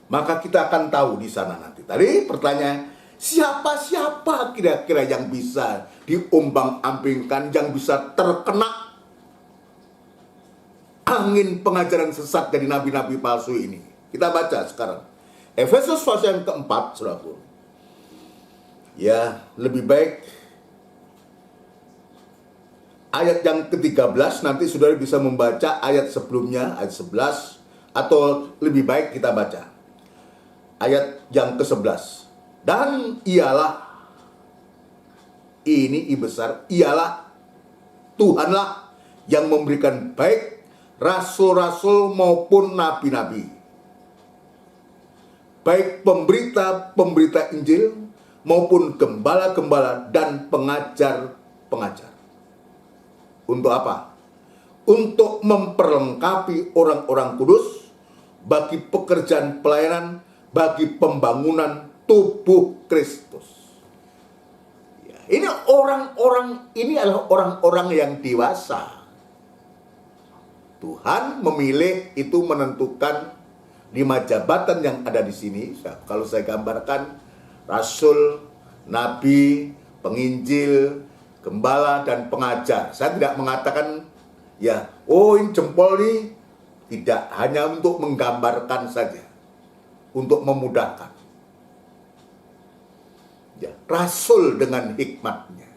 Maka kita akan tahu di sana nanti. Tadi pertanyaan, siapa kira-kira yang bisa diombang-ambingkan, yang bisa terkena angin pengajaran sesat dari nabi-nabi palsu ini? Kita baca sekarang. Efesus pasal yang keempat, saudaraku. Ya, lebih baik ayat yang ke-13, nanti saudara bisa membaca ayat sebelumnya, ayat 11, atau lebih baik kita baca ayat yang ke-11. Dan ialah, ini I besar, ialah Tuhanlah yang memberikan baik rasul-rasul maupun nabi-nabi, baik pemberita-pemberita Injil maupun gembala-gembala dan pengajar-pengajar. Untuk apa? Untuk memperlengkapi orang-orang kudus bagi pekerjaan pelayanan, bagi pembangunan tubuh Kristus. Ya, ini adalah orang-orang yang dewasa. Tuhan memilih itu, menentukan 5 jabatan yang ada di sini. Kalau saya gambarkan, rasul, nabi, penginjil, gembala, dan pengajar. Saya tidak mengatakan ya, ini jempol nih. Tidak, hanya untuk menggambarkan saja, untuk memudahkan. Ya, rasul dengan hikmatnya,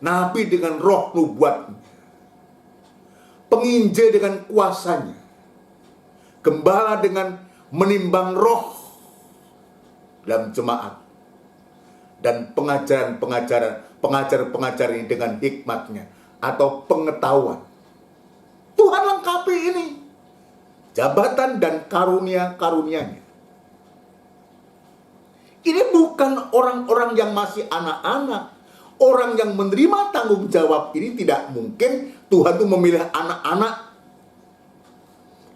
nabi dengan roh nubuatnya, penginjil dengan kuasanya, gembala dengan menimbang roh dalam jemaat, dan pengajar ini dengan hikmatnya atau pengetahuan. Tuhan lengkapi ini jabatan dan karunia-karunia-Nya. Ini bukan orang-orang yang masih anak-anak. Orang yang menerima tanggung jawab ini tidak mungkin Tuhan itu memilih anak-anak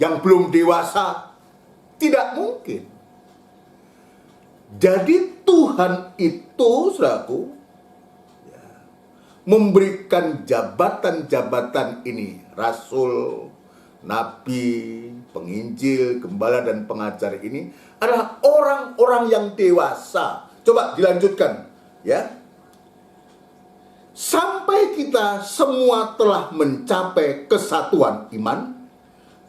yang belum dewasa. Tidak mungkin. Jadi Tuhan itu, saudaraku, memberikan jabatan-jabatan ini, rasul, nabi, penginjil, gembala, dan pengajar ini adalah orang-orang yang dewasa. Coba dilanjutkan, ya. Sampai kita semua telah mencapai kesatuan iman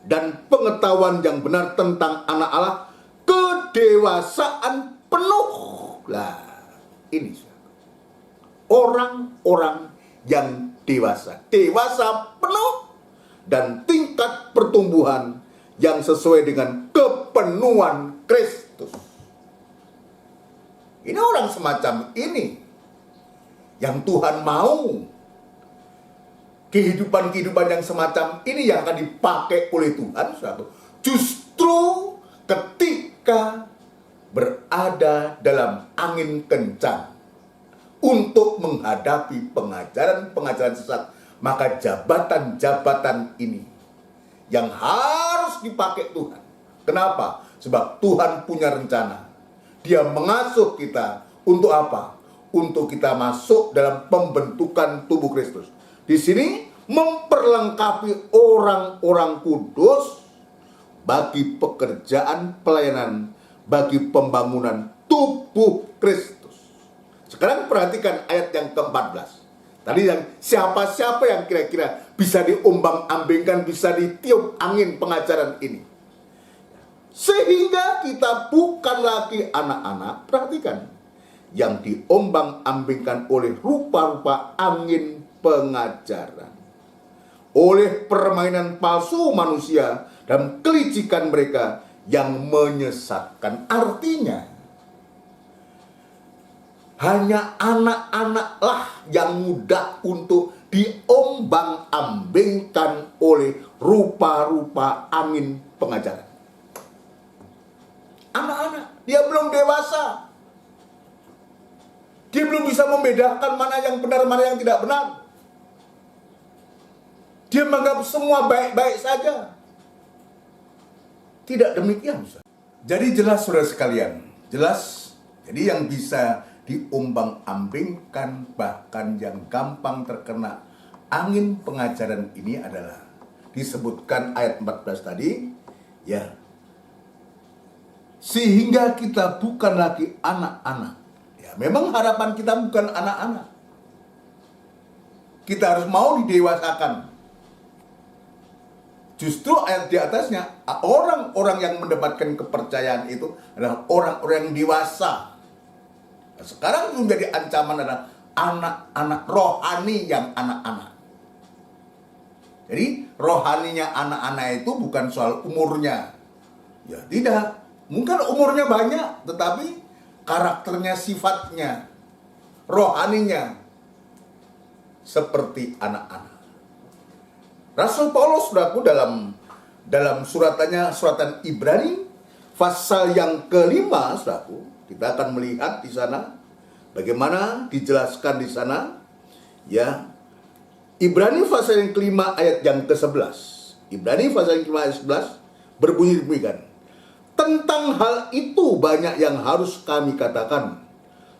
dan pengetahuan yang benar tentang anak Allah, kedewasaan penuh. Lah, ini orang-orang yang dewasa penuh dan tingkat pertumbuhan yang sesuai dengan kepenuhan Kristus. Ini orang semacam ini yang Tuhan mau. Kehidupan-kehidupan yang semacam ini yang akan dipakai oleh Tuhan, justru ketika berada dalam angin kencang untuk menghadapi pengajaran-pengajaran sesat. Maka jabatan-jabatan ini yang harus dipakai Tuhan. Kenapa? Sebab Tuhan punya rencana. Dia mengasuh kita untuk apa? Untuk kita masuk dalam pembentukan tubuh Kristus. Di sini memperlengkapi orang-orang kudus bagi pekerjaan pelayanan, bagi pembangunan tubuh Kristus. Sekarang perhatikan ayat yang ke-14. Tadi yang siapa-siapa yang kira-kira bisa diombang-ambingkan, bisa ditiup angin pengajaran ini. Sehingga kita bukan lagi anak-anak, perhatikan, yang diombang-ambingkan oleh rupa-rupa angin pengajaran, oleh permainan palsu manusia dan kelicikan mereka yang menyesatkan. Artinya, hanya anak-anaklah yang mudah untuk diombang-ambingkan oleh rupa-rupa angin pengajaran. Anak-anak, dia belum dewasa. Dia belum bisa membedakan mana yang benar, mana yang tidak benar. Dia menganggap semua baik-baik saja. Tidak demikian, Ustaz. Jadi jelas, saudara sekalian, jelas. Jadi yang bisa diombang-ambingkan, bahkan yang gampang terkena angin pengajaran ini adalah disebutkan ayat 14 tadi, ya. Sehingga kita bukan lagi anak-anak. Ya, memang harapan kita bukan anak-anak. Kita harus mau didewasakan. Justru ayat di atasnya, orang-orang yang mendapatkan kepercayaan itu adalah orang-orang yang dewasa. Nah, sekarang menjadi ancaman adalah anak-anak rohani yang anak-anak. Jadi rohaninya anak-anak itu bukan soal umurnya. Ya tidak. Mungkin umurnya banyak, tetapi karakternya, sifatnya, rohaninya seperti anak-anak. Rasul Paulus, saudaraku, dalam suratan Ibrani pasal yang kelima, saudaraku, kita akan melihat di sana bagaimana dijelaskan di sana, ya. Ibrani pasal yang kelima ayat yang ke-11. Ibrani pasal yang kelima ayat 11 berbunyi demikian. Tentang hal itu banyak yang harus kami katakan,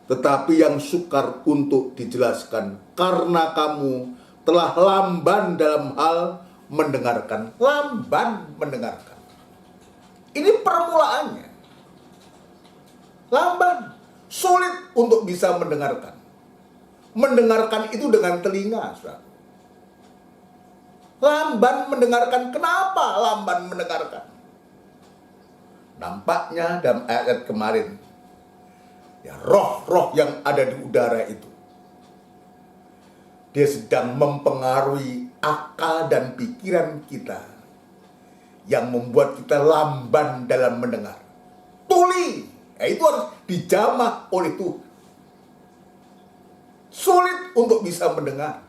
tetapi yang sukar untuk dijelaskan karena kamu telah lamban dalam hal mendengarkan. Lamban mendengarkan. Ini permulaannya. Lamban. Sulit untuk bisa mendengarkan. Mendengarkan itu dengan telinga, saudara. Lamban mendengarkan. Kenapa lamban mendengarkan? Nampaknya dalam ayat kemarin, ya, roh-roh yang ada di udara itu, dia sedang mempengaruhi akal dan pikiran kita, yang membuat kita lamban dalam mendengar. Tuli, ya, itu harus dijamah oleh Tuhan. Sulit untuk bisa mendengar.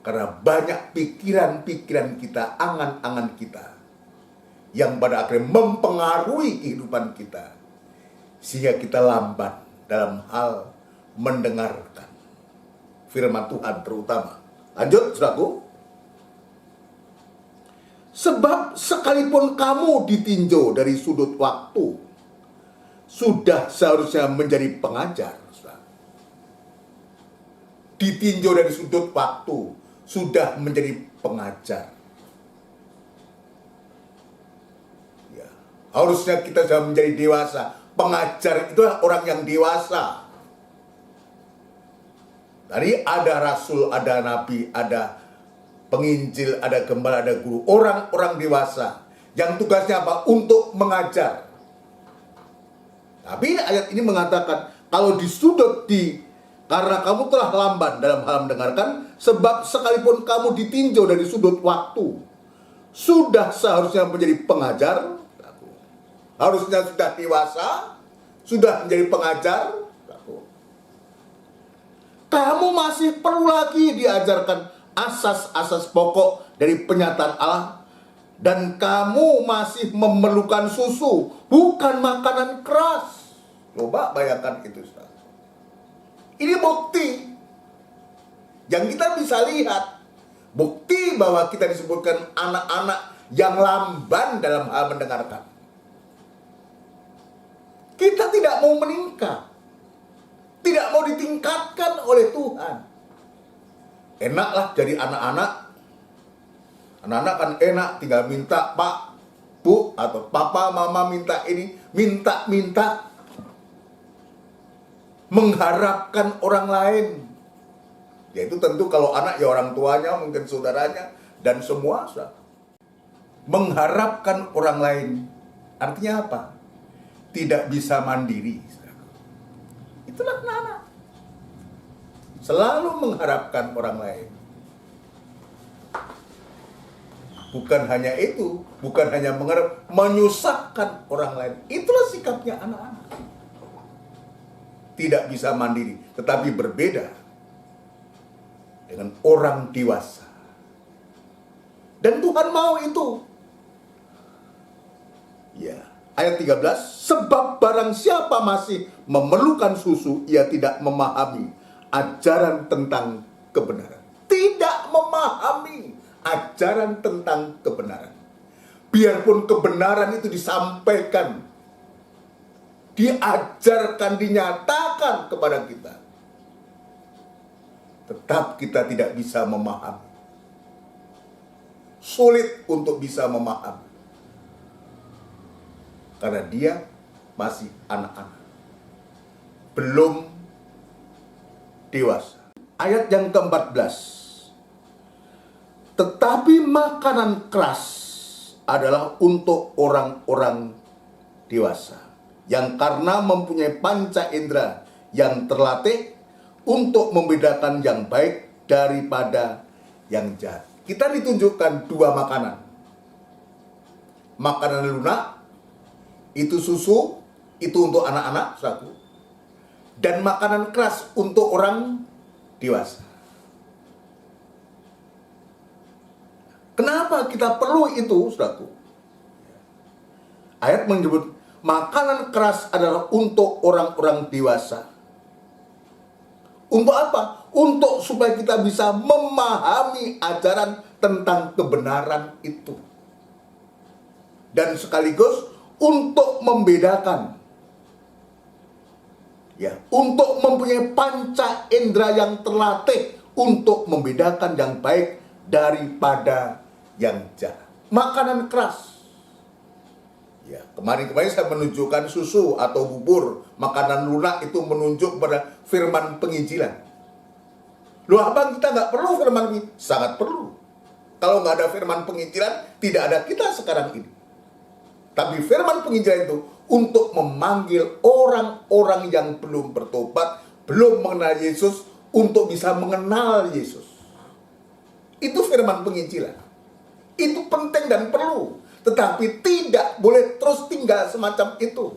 Karena banyak pikiran-pikiran kita, angan-angan kita, yang pada akhirnya mempengaruhi kehidupan kita, sehingga kita lamban dalam hal mendengarkan firman Tuhan terutama. Lanjut, saudaraku. Sebab sekalipun kamu ditinjau dari sudut waktu, sudah seharusnya menjadi pengajar. Saudara. Ditinjau dari sudut waktu, sudah menjadi pengajar. Ya, harusnya kita sudah menjadi dewasa. Pengajar itu orang yang dewasa. Tadi ada rasul, ada nabi, ada penginjil, ada gembala, ada guru. Orang-orang dewasa yang tugasnya apa? Untuk mengajar. Tapi ayat ini mengatakan, kalau karena kamu telah lamban dalam hal mendengarkan, sebab sekalipun kamu ditinjau dari sudut waktu, sudah seharusnya menjadi pengajar. Harusnya sudah dewasa, sudah menjadi pengajar. Kamu masih perlu lagi diajarkan asas-asas pokok dari penyataan Allah. Dan kamu masih memerlukan susu, bukan makanan keras. Coba bayangkan itu, saudara. Ini bukti yang kita bisa lihat. Bukti bahwa kita disebutkan anak-anak yang lamban dalam hal mendengarkan. Kita tidak mau meningkat, tidak mau ditingkatkan oleh Tuhan. Enaklah jadi anak-anak. Anak-anak kan enak, tinggal minta Pak, Bu, atau Papa, Mama minta ini, minta. Mengharapkan orang lain. Yaitu tentu kalau anak ya orang tuanya, mungkin saudaranya, dan semua. Mengharapkan orang lain. Artinya apa? Tidak bisa mandiri. Itulah anak-anak. Selalu mengharapkan orang lain. Bukan hanya itu, bukan hanya mengharap, menyusahkan orang lain. Itulah sikapnya anak-anak. Tidak bisa mandiri, tetapi berbeda dengan orang dewasa. Dan Tuhan mau itu. Ya, ayat 13, sebab barang siapa masih memerlukan susu, ia tidak memahami ajaran tentang kebenaran. Tidak memahami ajaran tentang kebenaran. Biarpun kebenaran itu disampaikan diajarkan, dinyatakan kepada kita, tetap kita tidak bisa memahami. Sulit untuk bisa memahami. Karena dia masih anak-anak. Belum dewasa. Ayat yang ke-14. Tetapi makanan keras adalah untuk orang-orang dewasa, yang karena mempunyai panca indera yang terlatih untuk membedakan yang baik daripada yang jahat. Kita ditunjukkan dua makanan. Makanan lunak, itu susu, itu untuk anak-anak, satu. Dan makanan keras untuk orang dewasa. Kenapa kita perlu itu, saudaraku? Ayat menyebut makanan keras adalah untuk orang-orang dewasa. Untuk apa? Untuk supaya kita bisa memahami ajaran tentang kebenaran itu. Dan sekaligus untuk membedakan. Ya, untuk mempunyai panca indera yang terlatih untuk membedakan yang baik daripada yang jahat. Makanan keras. Ya, kemarin-kemarin saya menunjukkan susu atau bubur, makanan lunak itu menunjuk pada firman penginjilan. Loh abang, kita nggak perlu firman penginjilan? Sangat perlu. Kalau nggak ada firman penginjilan, tidak ada kita sekarang ini. Tapi firman penginjilan itu untuk memanggil orang-orang yang belum bertobat, belum mengenal Yesus, untuk bisa mengenal Yesus. Itu firman penginjilan. Itu penting dan perlu. Tetapi tidak boleh terus tinggal semacam itu.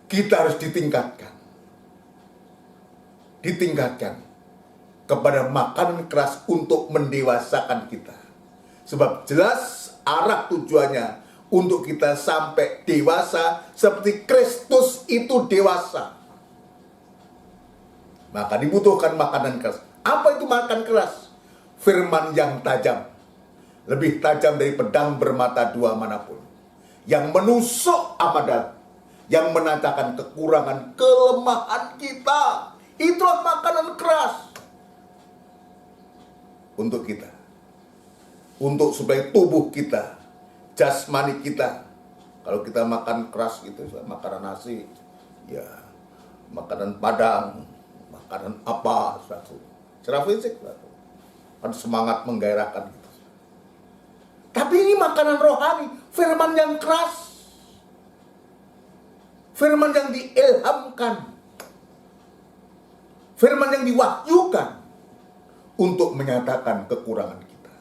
Kita harus ditingkatkan. Ditingkatkan kepada makanan keras untuk mendewasakan kita. Sebab jelas arah tujuannya untuk kita sampai dewasa seperti Kristus itu dewasa. Maka dibutuhkan makanan keras. Apa itu makan keras? Firman yang tajam. Lebih tajam dari pedang bermata dua manapun. Yang menusuk amat dalam. Yang menandakan kekurangan, kelemahan kita. Itulah makanan keras. Untuk kita. Untuk supaya tubuh kita, jasmani kita. Kalau kita makan keras gitu, makanan nasi, ya makanan padang, makanan apa, secara fisik, kan semangat menggairahkan gitu. Tapi ini makanan rohani, firman yang keras, firman yang diilhamkan, firman yang diwahyukan untuk menyatakan kekurangan kita,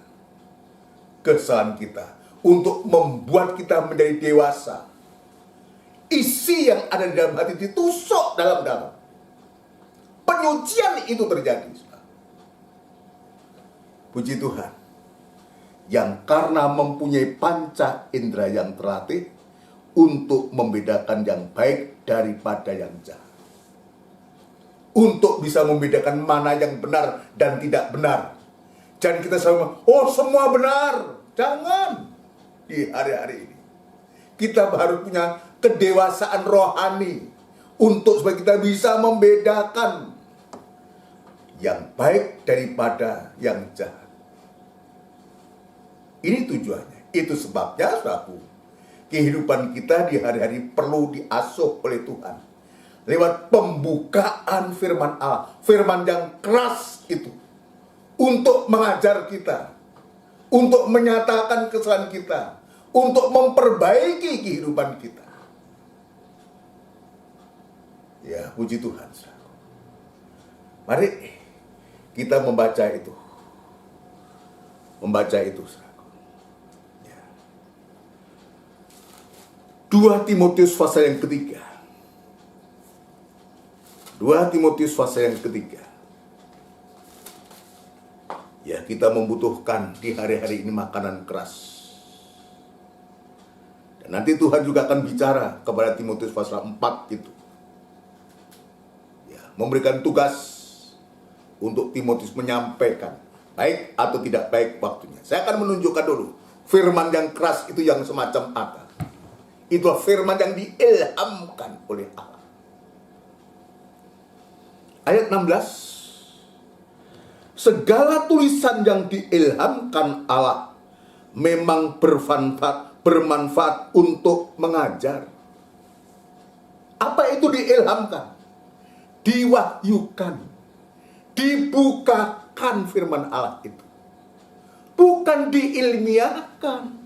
kesalahan kita, untuk membuat kita menjadi dewasa. Isi yang ada di dalam hati ditusuk dalam-dalam. Penyucian itu terjadi. Puji Tuhan. Yang karena mempunyai panca indera yang terlatih untuk membedakan yang baik daripada yang jahat. Untuk bisa membedakan mana yang benar dan tidak benar. Jangan kita selalu, oh semua benar. Jangan. Di hari-hari ini kita harus punya kedewasaan rohani untuk supaya kita bisa membedakan yang baik daripada yang jahat. Ini tujuannya. Itu sebabnya, saudaraku, kehidupan kita di hari-hari perlu diasuh oleh Tuhan lewat pembukaan firman Allah, firman yang keras itu, untuk mengajar kita, untuk menyatakan kesalahan kita, untuk memperbaiki kehidupan kita. Ya, puji Tuhan. Mari kita membaca itu. Membaca itu. 2 Timotius pasal yang ketiga. 2 Timotius pasal yang ketiga. Ya, kita membutuhkan di hari-hari ini makanan keras. Dan nanti Tuhan juga akan bicara kepada Timotius pasal 4 itu. Ya, memberikan tugas untuk Timotius menyampaikan baik atau tidak baik waktunya. Saya akan menunjukkan dulu firman yang keras itu yang semacam apa. Itulah firman yang diilhamkan oleh Allah. Ayat 16. Segala tulisan yang diilhamkan Allah memang bermanfaat untuk mengajar. Apa itu diilhamkan? Diwahyukan, dibukakan firman Allah itu. Bukan diilmiahkan.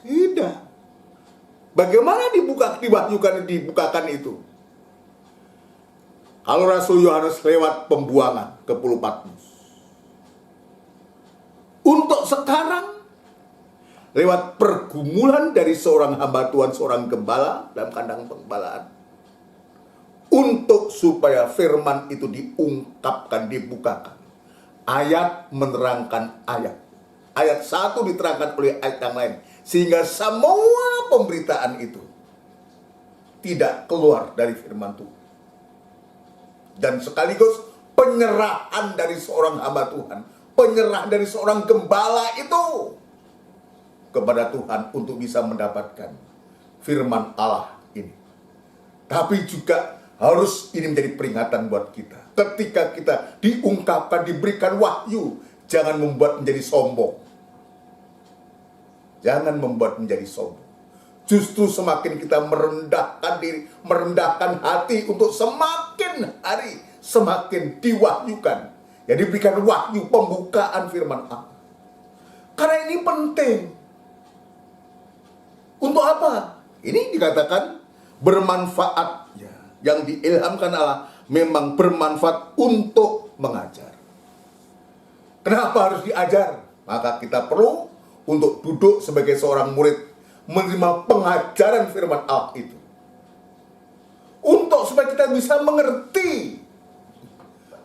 Tidak. Bagaimana dibukakan itu? Kalau Rasul Yohanes lewat pembuangan ke Pulau Patmos. Untuk sekarang, lewat pergumulan dari seorang hamba Tuhan, seorang gembala dalam kandang penggembalaan. Untuk supaya firman itu diungkapkan, dibukakan. Ayat menerangkan ayat. Ayat 1 diterangkan oleh ayat yang lain. Sehingga semua pemberitaan itu tidak keluar dari firman Tuhan. Dan sekaligus penyerahan dari seorang hamba Tuhan. Penyerahan dari seorang gembala itu kepada Tuhan untuk bisa mendapatkan firman Allah ini. Tapi juga harus ini menjadi peringatan buat kita. Ketika kita diungkapkan, diberikan wahyu, jangan membuat menjadi sombong. Jangan membuat menjadi sombong. Justru semakin kita merendahkan diri, merendahkan hati untuk semakin hari semakin diwahyukan. Jadi diberikan wahyu pembukaan firman Allah. Karena ini penting. Untuk apa? Ini dikatakan bermanfaat. Yang diilhamkan Allah memang bermanfaat untuk mengajar. Kenapa harus diajar? Maka kita perlu untuk duduk sebagai seorang murid, menerima pengajaran firman Allah itu. Untuk supaya kita bisa mengerti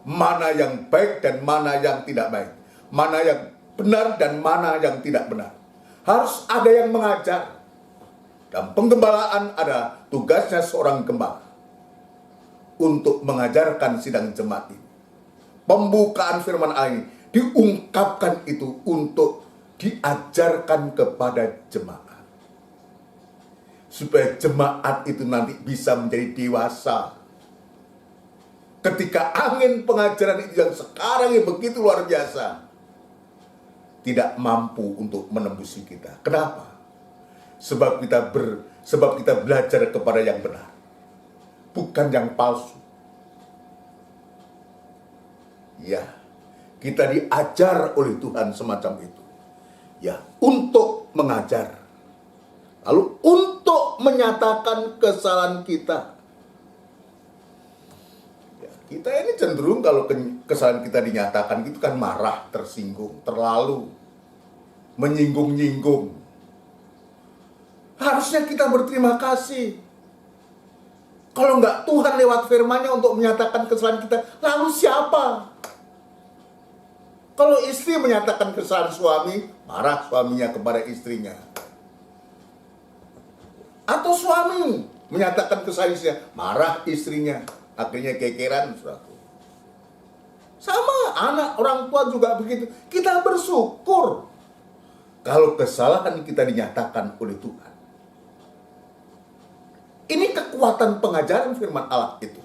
mana yang baik dan mana yang tidak baik. Mana yang benar dan mana yang tidak benar. Harus ada yang mengajar. Dan penggembalaan ada tugasnya seorang gembala untuk mengajarkan sidang jemaat ini. Pembukaan firman Allah ini diungkapkan itu untuk diajarkan kepada jemaat. Supaya jemaat itu nanti bisa menjadi dewasa. Ketika angin pengajaran itu yang sekarang yang begitu luar biasa tidak mampu untuk menembusi kita. Kenapa? Sebab kita belajar kepada yang benar, bukan yang palsu. Ya, kita diajar oleh Tuhan semacam itu. Ya, untuk mengajar. Lalu untuk menyatakan kesalahan kita. Ya, kita ini cenderung kalau kesalahan kita dinyatakan itu kan marah, tersinggung, terlalu menyinggung-nyinggung. Harusnya kita berterima kasih. Kalau enggak Tuhan lewat firman-Nya untuk menyatakan kesalahan kita, lalu siapa? Kalau istri menyatakan kesalahan suami, marah suaminya kepada istrinya. Atau suami menyatakan kesalahan istrinya, marah istrinya. Akhirnya kekeran, saudaraku. Sama anak, orang tua juga begitu. Kita bersyukur kalau kesalahan kita dinyatakan oleh Tuhan. Ini kekuatan pengajaran firman Allah itu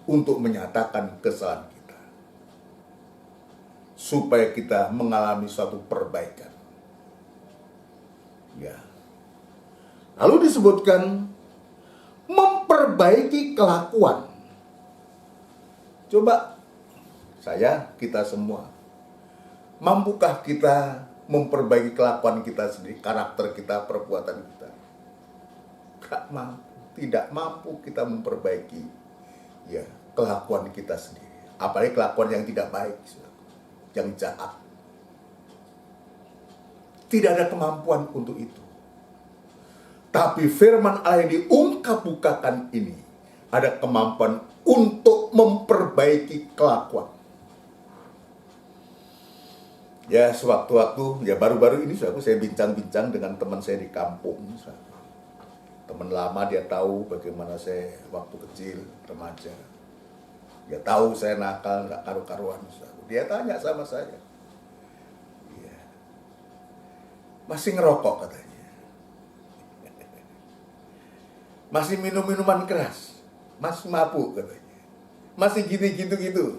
untuk menyatakan kesalahan kita. Supaya kita mengalami suatu perbaikan. Ya. Lalu disebutkan memperbaiki kelakuan. Coba kita semua, mampukah kita memperbaiki kelakuan kita sendiri, karakter kita, perbuatan kita? Gak mampu. Tidak mampu kita memperbaiki ya kelakuan kita sendiri, apalagi kelakuan yang tidak baik, yang jahat. Tidak ada kemampuan untuk itu. Tapi firman Allah yang diungkap-bukakan ini ada kemampuan untuk memperbaiki kelakuan. Ya, sewaktu-waktu, ya baru-baru ini saya bincang-bincang dengan teman saya di kampung. Teman lama, dia tahu bagaimana saya waktu kecil, remaja. Dia tahu saya nakal, gak karu-karuan. Dia tanya sama saya. Ya. Masih ngerokok katanya. masih minum minuman keras, masih mabuk katanya, masih gitu.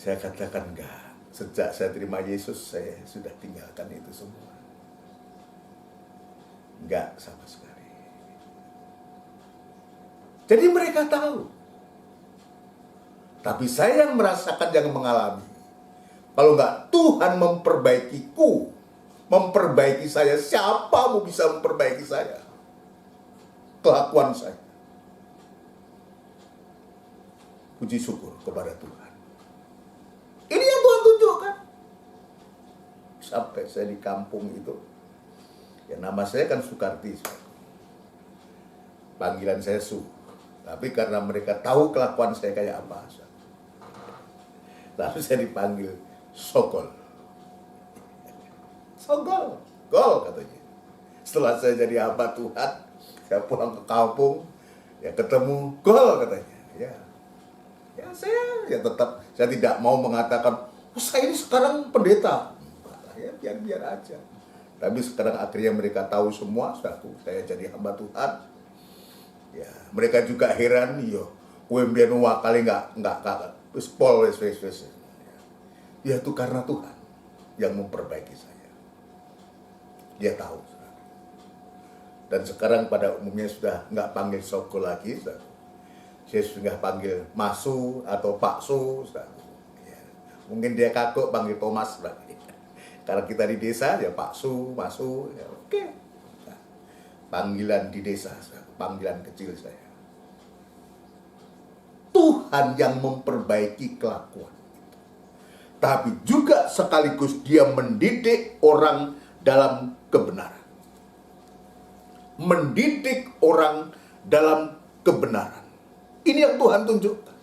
Saya katakan enggak. Sejak saya terima Yesus, saya sudah tinggalkan itu semua. Enggak sama sekali. Jadi mereka tahu. Tapi saya yang merasakan, yang mengalami. Kalau enggak Tuhan memperbaikiku, memperbaiki saya, siapa mau bisa memperbaiki saya? Kelakuan saya. Puji syukur kepada Tuhan. Ini yang Tuhan tunjukkan. Sampai saya di kampung itu, ya nama saya kan Sukarti. Panggilan saya Su. Tapi karena mereka tahu kelakuan saya kayak apa, lalu saya dipanggil Sogol. Sogol, Gol katanya. Setelah saya jadi hamba Tuhan, saya pulang ke kampung, ya ketemu Gol katanya. Ya saya tetap, saya tidak mau mengatakan, saya ini sekarang pendeta. Ya biar aja. Tapi sekarang akhirnya mereka tahu semua, saya jadi hamba Tuhan. Ya, mereka juga heran, UMBN kali nggak pol wes. Ya itu karena Tuhan yang memperbaiki saya. Dia tahu. Dan sekarang pada umumnya sudah nggak panggil Sogol lagi, saya sudah panggil Masu atau Pak Su. Ya. Mungkin dia kagok panggil Thomas lagi. Karena kita di desa ya Pak Su, Masu, ya oke. Nah, panggilan di desa, panggilan kecil saya. Tuhan yang memperbaiki kelakuan itu. Tapi juga sekaligus dia mendidik orang dalam kebenaran. Mendidik orang dalam kebenaran. Ini yang Tuhan tunjukkan.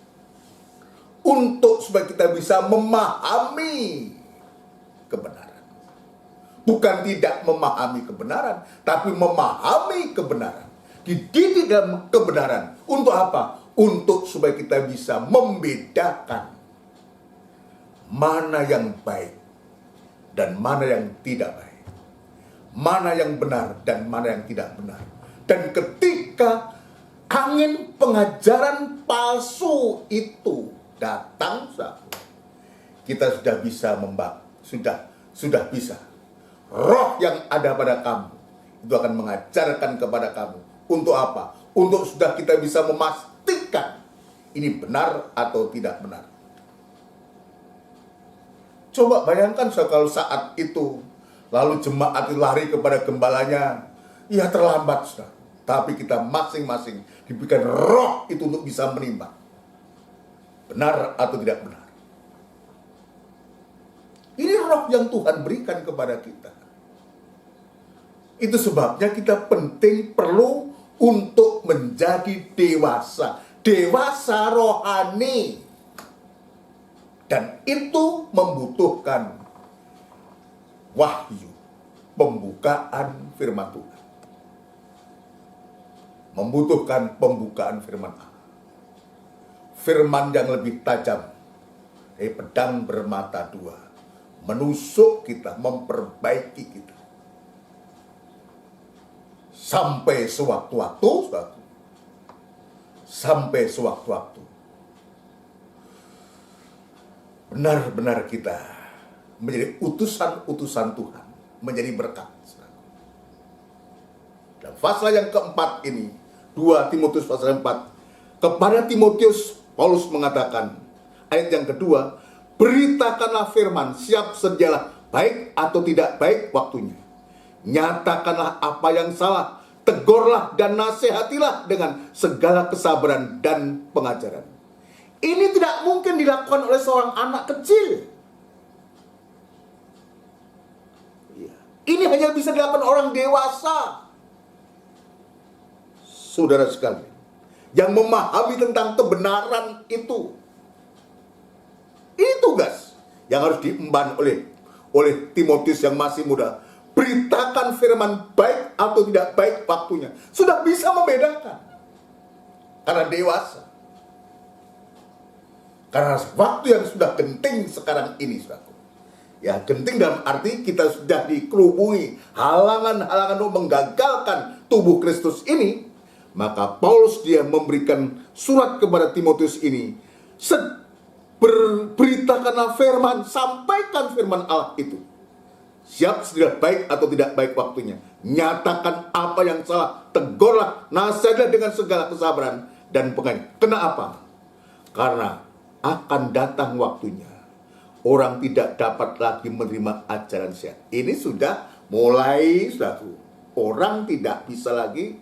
Untuk supaya kita bisa memahami kebenaran. Bukan tidak memahami kebenaran, tapi memahami kebenaran. Dididik dalam kebenaran. Untuk apa? Untuk supaya kita bisa membedakan mana yang baik dan mana yang tidak baik. Mana yang benar dan mana yang tidak benar. Dan ketika angin pengajaran palsu itu datang, kita sudah bisa sudah bisa. Roh yang ada pada kamu itu akan mengajarkan kepada kamu untuk apa? Untuk sudah kita bisa memastikan ini benar atau tidak benar. Coba bayangkan kalau saat itu lalu jemaat lari kepada gembalanya, ya terlambat sudah. Tapi kita masing-masing diberikan roh itu untuk bisa menimbang benar atau tidak benar. Ini roh yang Tuhan berikan kepada kita. Itu sebabnya kita perlu untuk menjadi dewasa. Dewasa rohani. Dan itu membutuhkan wahyu. Pembukaan firman Tuhan. Membutuhkan pembukaan firman Allah. Firman yang lebih tajam dari pedang bermata dua, menusuk kita, memperbaiki kita. Sampai sewaktu-waktu benar-benar kita menjadi utusan-utusan Tuhan, menjadi berkat. Dan pasal yang keempat ini, 2 Timotius pasal 4, kepada Timotius Paulus mengatakan, ayat yang kedua, beritakanlah firman, siap sedialah baik atau tidak baik waktunya. Nyatakanlah apa yang salah, tegurlah dan nasihatilah dengan segala kesabaran dan pengajaran. Ini tidak mungkin dilakukan oleh seorang anak kecil. Ini hanya bisa dilakukan orang dewasa. Saudara sekalian, yang memahami tentang kebenaran itu. Ini tugas yang harus diemban oleh Timotius yang masih muda. Beritakan firman baik atau tidak baik waktunya. Sudah bisa membedakan. Karena dewasa. Karena waktu yang sudah genting sekarang ini, saudaraku. Ya, genting dalam arti kita sudah dikerubungi halangan-halangan untuk menggagalkan tubuh Kristus ini. Maka Paulus dia memberikan surat kepada Timotius ini, berberitakanlah firman, sampaikan firman Allah itu. Siap sudah baik atau tidak baik waktunya. Nyatakan apa yang salah, tegurlah, nasihatlah dengan segala kesabaran dan pengajian. Kenapa? Karena akan datang waktunya orang tidak dapat lagi menerima ajaran sehat. Ini sudah mulai, saudaraku. Orang tidak bisa lagi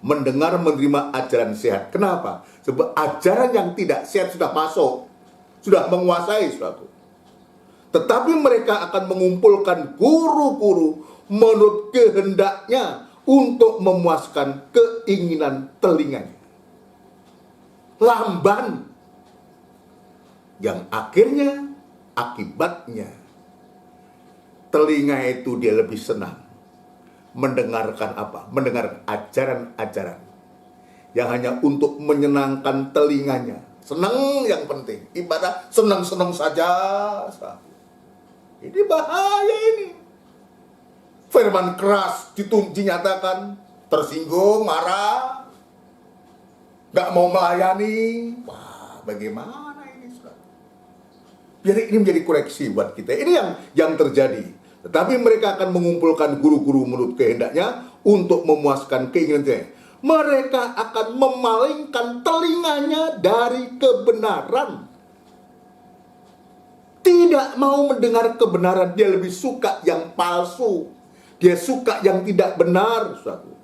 mendengar menerima ajaran sehat. Kenapa? Sebab ajaran yang tidak sehat sudah masuk, sudah menguasai, saudaraku. Tetapi mereka akan mengumpulkan guru-guru menurut kehendaknya untuk memuaskan keinginan telinganya. Lamban, yang akhirnya akibatnya telinga itu dia lebih senang mendengarkan apa? Mendengar ajaran-ajaran yang hanya untuk menyenangkan telinganya. Senang yang penting. Ibadah senang-senang saja. Ini bahaya ini. Firman keras dinyatakan, tersinggung, marah, gak mau melayani. Wah, bagaimana ini, saudara? Biar ini menjadi koreksi buat kita. Ini yang terjadi. Tetapi mereka akan mengumpulkan guru-guru menurut kehendaknya untuk memuaskan keinginannya. Mereka akan memalingkan telinganya dari kebenaran. Tidak mau mendengar kebenaran, dia lebih suka yang palsu. Dia suka yang tidak benar, saudara.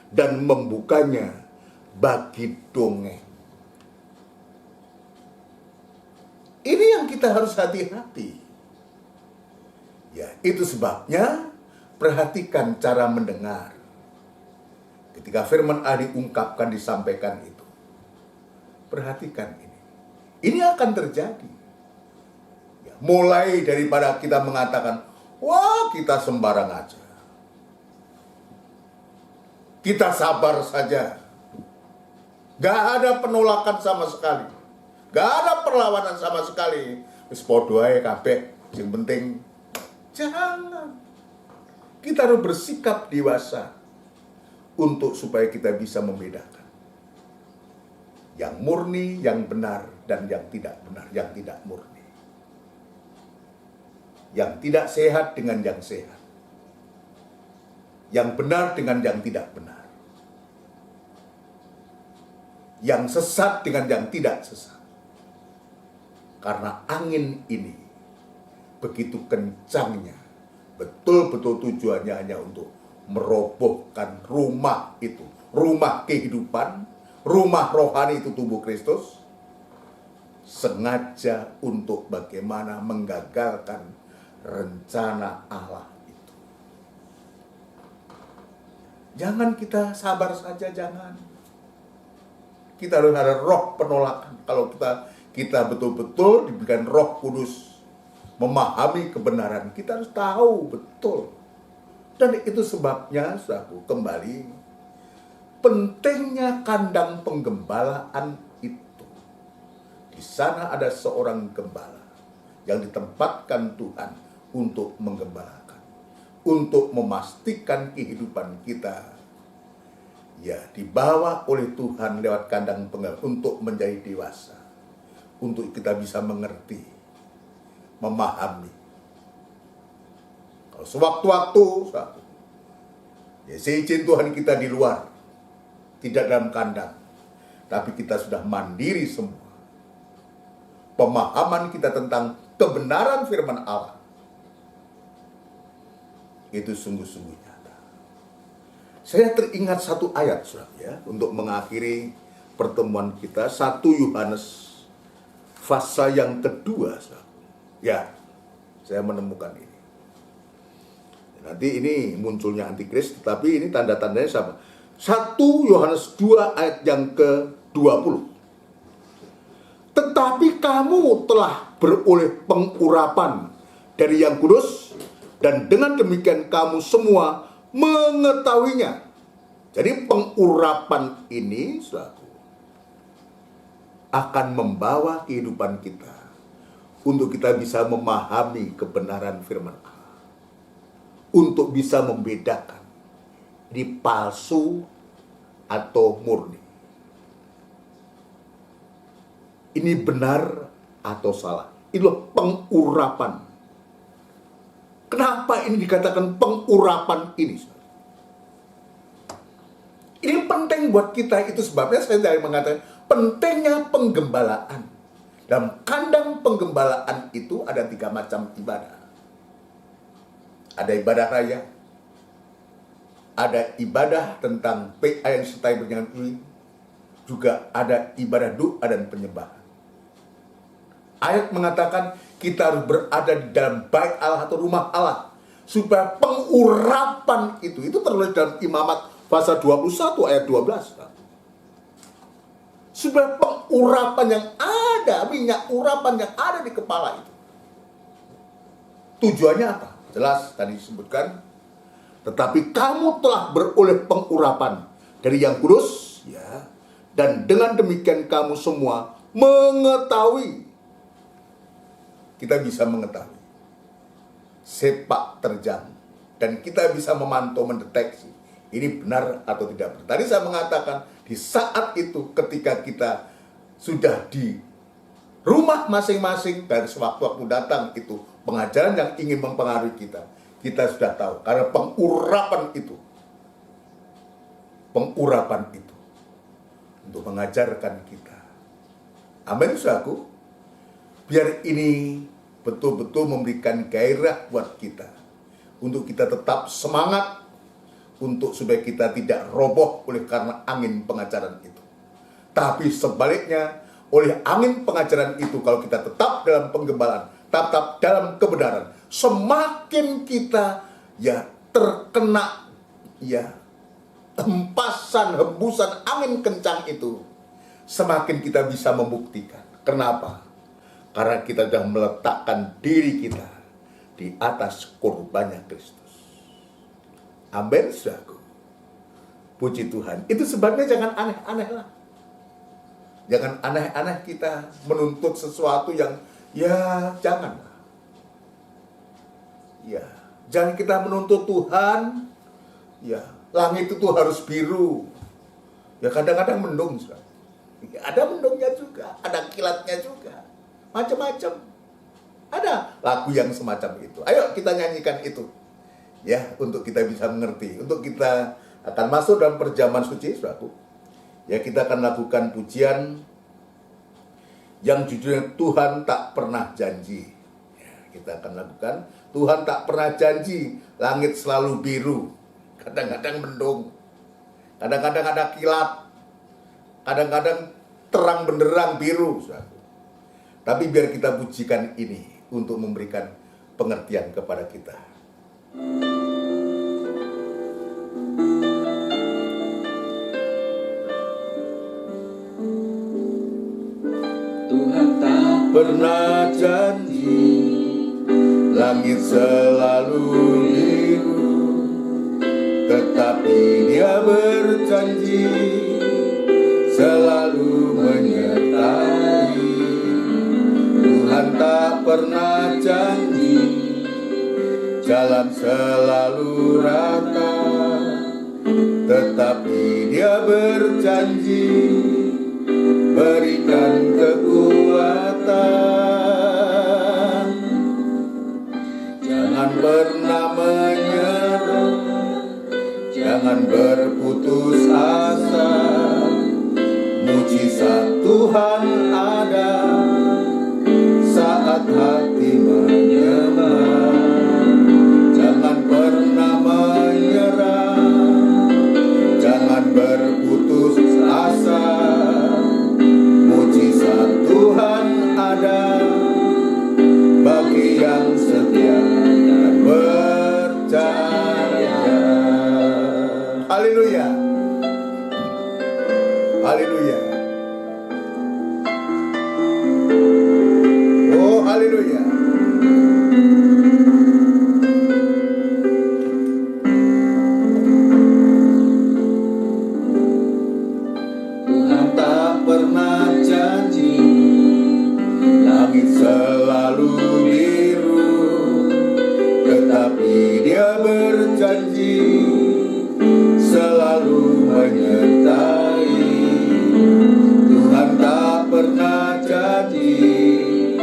Dan membukanya bagi dongeng. Ini yang kita harus hati-hati. Ya, itu sebabnya perhatikan cara mendengar. Ketika firman Allah diungkapkan, disampaikan itu. Perhatikan ini. Ini akan terjadi. Ya, mulai daripada kita mengatakan, wah kita sembarang aja. Kita sabar saja. Gak ada penolakan sama sekali. Gak ada perlawanan sama sekali. Wis podo ae kabeh, sing penting jangan. Kita harus bersikap dewasa untuk supaya kita bisa membedakan yang murni, yang benar, dan yang tidak benar, yang tidak murni. Yang tidak sehat dengan yang sehat. Yang benar dengan yang tidak benar. Yang sesat dengan yang tidak sesat. Karena angin ini begitu kencangnya, betul-betul tujuannya hanya untuk merobohkan rumah itu, rumah kehidupan, rumah rohani itu tubuh Kristus, sengaja untuk bagaimana menggagalkan rencana Allah itu. Jangan kita sabar saja, jangan. Kita harus ada roh penolakan. Kalau kita betul-betul diberikan Roh Kudus memahami kebenaran, kita harus tahu betul. Dan itu sebabnya, saudaraku, kembali pentingnya kandang penggembalaan itu. Di sana ada seorang gembala yang ditempatkan Tuhan untuk menggembalakan, untuk memastikan kehidupan kita ya dibawa oleh Tuhan lewat kandang penggembalaan untuk menjadi dewasa, untuk kita bisa mengerti, memahami. Kalau sewaktu-waktu, ya seizin Tuhan kita di luar, tidak dalam kandang, tapi kita sudah mandiri semua. Pemahaman kita tentang kebenaran firman Allah itu sungguh-sungguh nyata. Saya teringat satu ayat, saudara, ya, untuk mengakhiri pertemuan kita, 1 Yohanes pasal yang kedua, saudara. Ya, saya menemukan ini. Nanti ini munculnya antikris, tetapi ini tanda-tandanya sama. 1 Yohanes 2 ayat yang ke-20. Tetapi kamu telah beroleh pengurapan dari Yang Kudus, dan dengan demikian kamu semua mengetahuinya. Jadi pengurapan ini, saudaraku, akan membawa kehidupan kita untuk kita bisa memahami kebenaran firman Allah, untuk bisa membedakan ini palsu atau murni. Ini benar atau salah. Itulah pengurapan. Kenapa ini dikatakan pengurapan ini? Ini penting buat kita, itu sebabnya saya tadi mengatakan pentingnya penggembalaan. Dalam kandang penggembalaan itu ada 3 macam ibadah. Ada ibadah raya, ada ibadah tentang PA yang disertai dengan ini, juga ada ibadah doa dan penyembahan. Ayat mengatakan kita harus berada di dalam bait Allah atau rumah Allah, supaya pengurapan itu tertulis dalam Imamat pasal 21 ayat 12. Supaya pengurapan yang ada, minyak urapan yang ada di kepala itu. Tujuannya apa? Jelas tadi disebutkan, tetapi kamu telah beroleh pengurapan dari Yang Kudus, ya, dan dengan demikian kamu semua mengetahui. Kita bisa mengetahui sepak terjang, dan kita bisa memantau, mendeteksi ini benar atau tidak benar. Tadi saya mengatakan di saat itu ketika kita sudah di rumah masing-masing, dari sewaktu-waktu datang itu pengajaran yang ingin mempengaruhi kita, kita sudah tahu karena pengurapan itu untuk mengajarkan kita. Amin, saudaraku. Biar ini betul-betul memberikan gairah buat kita, untuk kita tetap semangat, untuk supaya kita tidak roboh oleh karena angin pengajaran itu. Tapi sebaliknya, oleh angin pengajaran itu, kalau kita tetap dalam penggembalaan, tetap dalam kebenaran, semakin kita terkena hembusan angin kencang itu, semakin kita bisa membuktikan. Kenapa? Karena kita sudah meletakkan diri kita di atas korbannya Kristus. Amin, saudaraku. Puji Tuhan. Itu sebabnya jangan aneh-aneh lah. Jangan aneh-aneh kita menuntut sesuatu yang jangan. Jangan kita menuntut Tuhan, langit itu harus biru. Kadang-kadang mendung, saudara. Ada mendungnya juga, ada kilatnya juga. Macam-macam. Ada lagu yang semacam itu. Ayo kita nyanyikan itu. Untuk kita bisa mengerti. Untuk kita akan masuk dalam perjamuan suci, saudaraku. Kita akan lakukan pujian yang judulnya Tuhan tak pernah janji. Kita akan lakukan Tuhan tak pernah janji langit selalu biru. Kadang-kadang mendung. Kadang-kadang ada kilat. Kadang-kadang terang benderang biru, saudaraku. Tapi biar kita pujikan ini untuk memberikan pengertian kepada kita. Tuhan tak pernah janji langit selalu biru, tetapi Dia berjanji selalu menyertai. Tuhan tak pernah janji jalan selalu rata, tetapi Dia berjanji berikan kekuatan. Jangan pernah menyerah, jangan berputus asa. Mujizat Tuhan ada saat hati menyembah. Jangan pernah menyerah, jangan berputus asa. Mujizat Tuhan ada bagi yang setia dan percaya. Haleluya. Haleluya. Oh, haleluya. Tuhan tak pernah janji langit selalu biru, tetapi Dia berjanji selalu menyertai. pernah janji,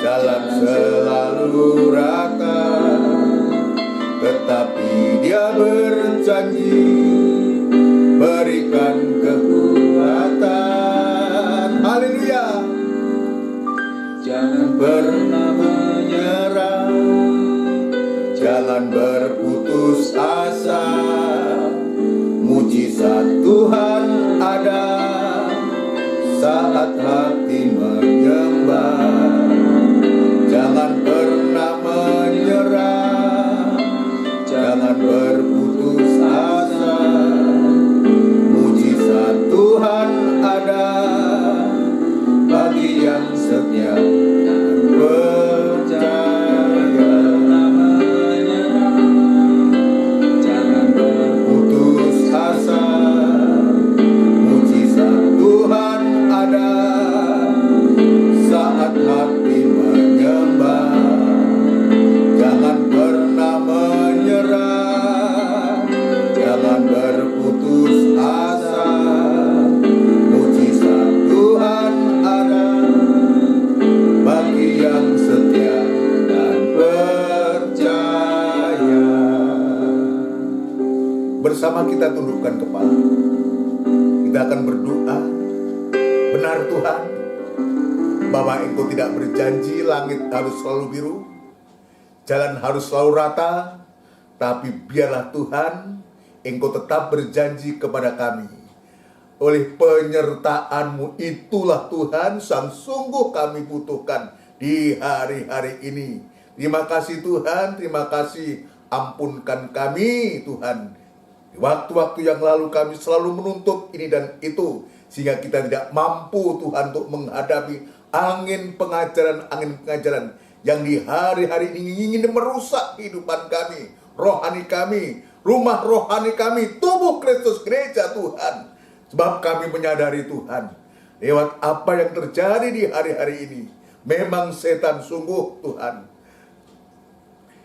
jalan selalu rata, tetapi Dia berjanji berikan kekuatan. Haleluya. Jangan pernah menyerah, jangan berputus asa. Mujizat Tuhan ada saat hati menyembah. Jangan pernah menyerah, jangan berputus asa. Mujizat Tuhan ada bagi yang setia dan percaya. Jangan berputus asa. Mujizat Tuhan ada saat hati menyembah. Jangan pernah menyerah, jangan berputus asa. Mujizat Tuhan ada bagi yang setia dan percaya. Bersama kita tundukkan kepala. Kita akan berdoa. Benar Tuhan, Bapa, Engkau tidak berjanji langit harus selalu biru, jalan harus selalu rata, tapi biarlah Tuhan, Engkau tetap berjanji kepada kami. Oleh penyertaan-Mu itulah Tuhan yang sungguh kami butuhkan di hari-hari ini. Terima kasih Tuhan, terima kasih. Ampunkan kami Tuhan. Di waktu-waktu yang lalu kami selalu menuntut ini dan itu, sehingga kita tidak mampu Tuhan untuk menghadapi angin pengajaran yang di hari-hari ini ingin merusak kehidupan kami, rohani kami, rumah rohani kami, tubuh Kristus gereja Tuhan. Sebab kami menyadari Tuhan, lewat apa yang terjadi di hari-hari ini, memang setan sungguh Tuhan,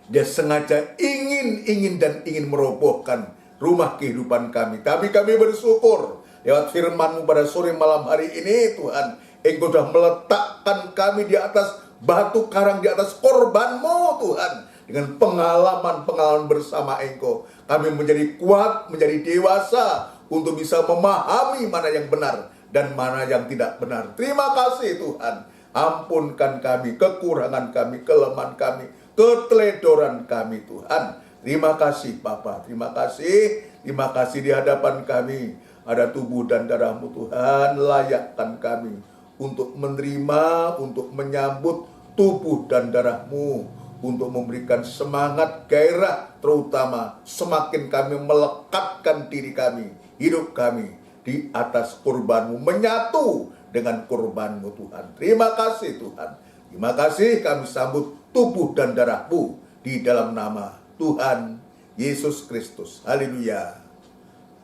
dia sengaja ingin merobohkan rumah kehidupan kami. Tapi kami bersyukur lewat firman-Mu pada sore malam hari ini Tuhan, Engkau sudah meletakkan kami di atas batu karang, di atas korban-Mu Tuhan. Dengan pengalaman-pengalaman bersama Engkau, kami menjadi kuat, menjadi dewasa untuk bisa memahami mana yang benar dan mana yang tidak benar. Terima kasih Tuhan. Ampunkan kami, kekurangan kami, kelemahan kami, keteledoran kami Tuhan. Terima kasih Bapa, terima kasih di hadapan kami. Ada tubuh dan darah-Mu Tuhan, layakkan kami untuk menerima, untuk menyambut tubuh dan darah-Mu, untuk memberikan semangat, gairah, terutama semakin kami melekatkan diri kami, hidup kami di atas kurban-Mu, menyatu dengan kurban-Mu Tuhan. Terima kasih Tuhan. Terima kasih kami sambut tubuh dan darah-Mu di dalam nama Tuhan Yesus Kristus. Haleluya.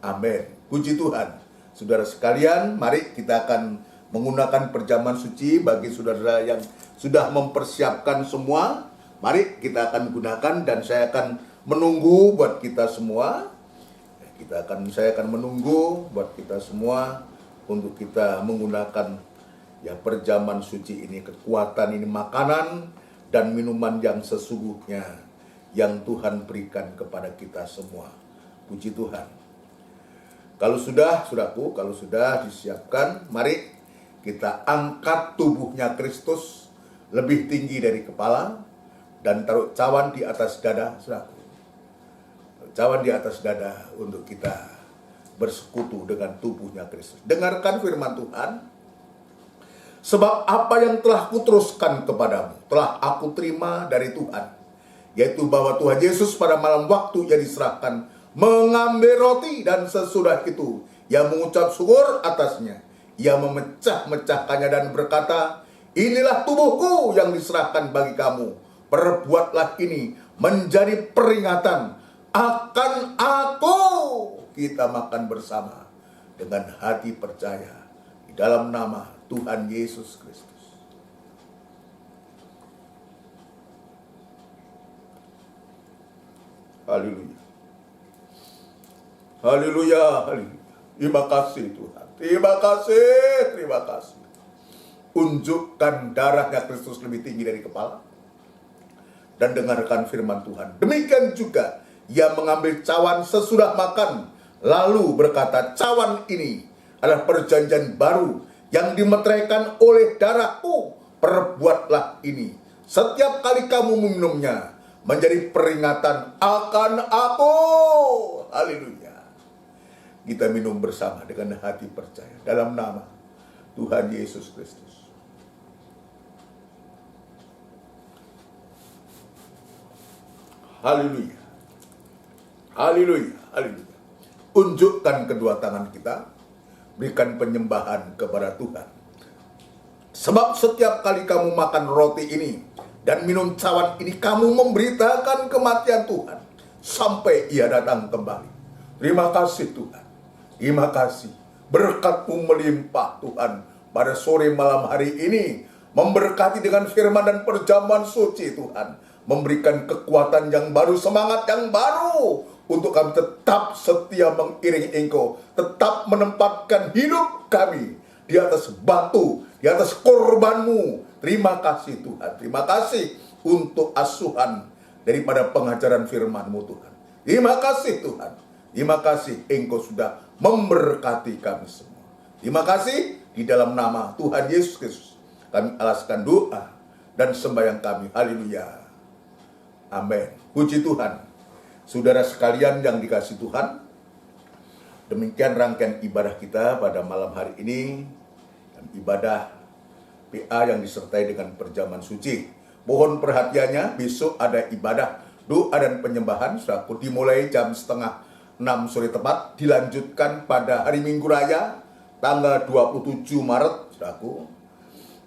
Amin. Puji Tuhan. Saudara sekalian, mari kita akan menggunakan perjamuan suci bagi saudara yang sudah mempersiapkan semua. Mari kita akan gunakan dan saya akan menunggu buat kita semua. Saya akan menunggu buat kita semua untuk kita menggunakan ya perjamuan suci ini, kekuatan ini, makanan dan minuman yang sesungguhnya yang Tuhan berikan kepada kita semua. Puji Tuhan. Kalau sudah, saudaraku, kalau sudah disiapkan, mari kita angkat tubuhnya Kristus lebih tinggi dari kepala dan taruh cawan di atas dada, saudaraku. Cawan di atas dada untuk kita bersekutu dengan tubuhnya Kristus. Dengarkan firman Tuhan. Sebab apa yang telah kuteruskan kepadamu, telah aku terima dari Tuhan, yaitu bahwa Tuhan Yesus pada malam waktu ia diserahkan mengambil roti dan sesudah itu ia mengucap syukur atasnya. Ia memecah-mecahkannya dan berkata, inilah tubuhku yang diserahkan bagi kamu. Perbuatlah ini menjadi peringatan akan aku. Kita makan bersama dengan hati percaya di dalam nama Tuhan Yesus Kristus. Haleluya. Haleluya, haleluya. Terima kasih Tuhan. Terima kasih, terima kasih. unjukkan darahnya Kristus lebih tinggi dari kepala, dan dengarkan firman Tuhan. Demikian juga ia mengambil cawan sesudah makan, lalu berkata, cawan ini adalah perjanjian baru yang dimeteraikan oleh darahku. Perbuatlah ini setiap kali kamu meminumnya, menjadi peringatan akan aku. Haleluya. Kita minum bersama dengan hati percaya dalam nama Tuhan Yesus Kristus. Haleluya. Haleluya. Haleluya. Unjukkan kedua tangan kita, berikan penyembahan kepada Tuhan. Sebab setiap kali kamu makan roti ini dan minum cawan ini, kamu memberitakan kematian Tuhan sampai ia datang kembali. Terima kasih Tuhan. Terima kasih. Berkat-Mu melimpah Tuhan pada sore malam hari ini. Memberkati dengan firman dan perjamuan suci Tuhan. Memberikan kekuatan yang baru, semangat yang baru, untuk kami tetap setia mengiringi Engkau. Tetap menempatkan hidup kami di atas batu, di atas korban-Mu. Terima kasih Tuhan. Terima kasih untuk asuhan daripada pengajaran firman-Mu Tuhan. Terima kasih Tuhan. Terima kasih Engkau sudah memberkati kami semua. Terima kasih di dalam nama Tuhan Yesus Kristus. Kami alaskan doa dan sembahyang kami. Haleluya. Amin. Puji Tuhan. Saudara sekalian yang dikasihi Tuhan, demikian rangkaian ibadah kita pada malam hari ini. Dan ibadah PA yang disertai dengan perjamuan suci. Mohon perhatiannya, besok ada ibadah doa dan penyembahan, saudaraku, dimulai jam 5:30 sore tepat, dilanjutkan pada hari Minggu Raya tanggal 27 Maret, saudaraku.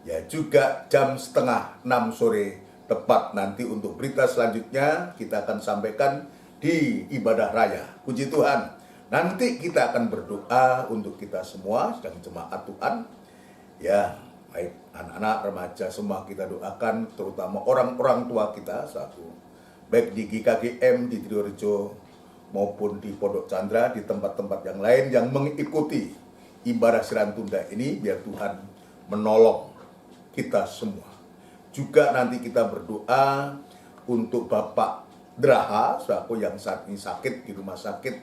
Ya, juga jam 5:30 sore tepat nanti untuk berita selanjutnya kita akan sampaikan di ibadah raya. Puji Tuhan. Nanti kita akan berdoa untuk kita semua sedang jemaat Tuhan. Ya, baik anak-anak, remaja semua kita doakan, terutama orang-orang tua kita satu. Baik di GKGM di Tridorejo maupun di Pondok Chandra, di tempat-tempat yang lain yang mengikuti ibadah Siran Tunda ini, biar Tuhan menolong kita semua. Juga nanti kita berdoa untuk Bapak Draha, saudaraku, yang saat ini sakit di rumah sakit,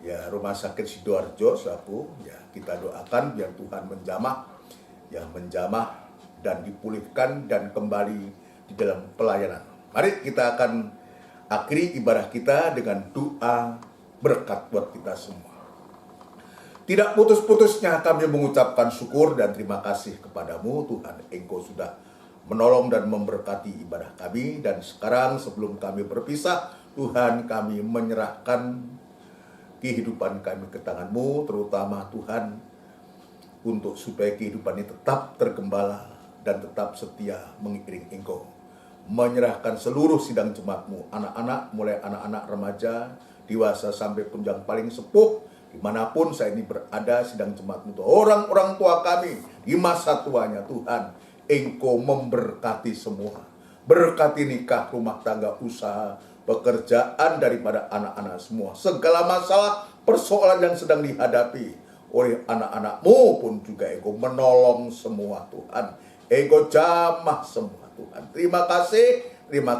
ya rumah sakit Sidoarjo, saudaraku. Ya, kita doakan biar Tuhan menjamah dan dipulihkan dan kembali di dalam pelayanan. Mari kita akan akhiri ibadah kita dengan doa berkat buat kita semua. Tidak putus-putusnya kami mengucapkan syukur dan terima kasih kepadamu Tuhan. Engkau sudah menolong dan memberkati ibadah kami. Dan sekarang sebelum kami berpisah, Tuhan, kami menyerahkan kehidupan kami ke tangan-Mu, terutama Tuhan, untuk supaya kehidupan ini tetap tergembala dan tetap setia mengiring Engkau. Menyerahkan seluruh sidang jemaat-Mu, anak-anak, mulai anak-anak remaja, dewasa sampai pun yang paling sepuh, dimanapun saya ini berada, sidang jemaat-Mu, orang-orang tua kami di masa tuanya, Tuhan, Engkau memberkati semua. Berkati nikah, rumah tangga, usaha, pekerjaan daripada anak-anak semua. Segala masalah, persoalan yang sedang dihadapi oleh anak-anak-Mu pun juga Engkau menolong semua Tuhan. Engkau jamah semua Tuhan. Terima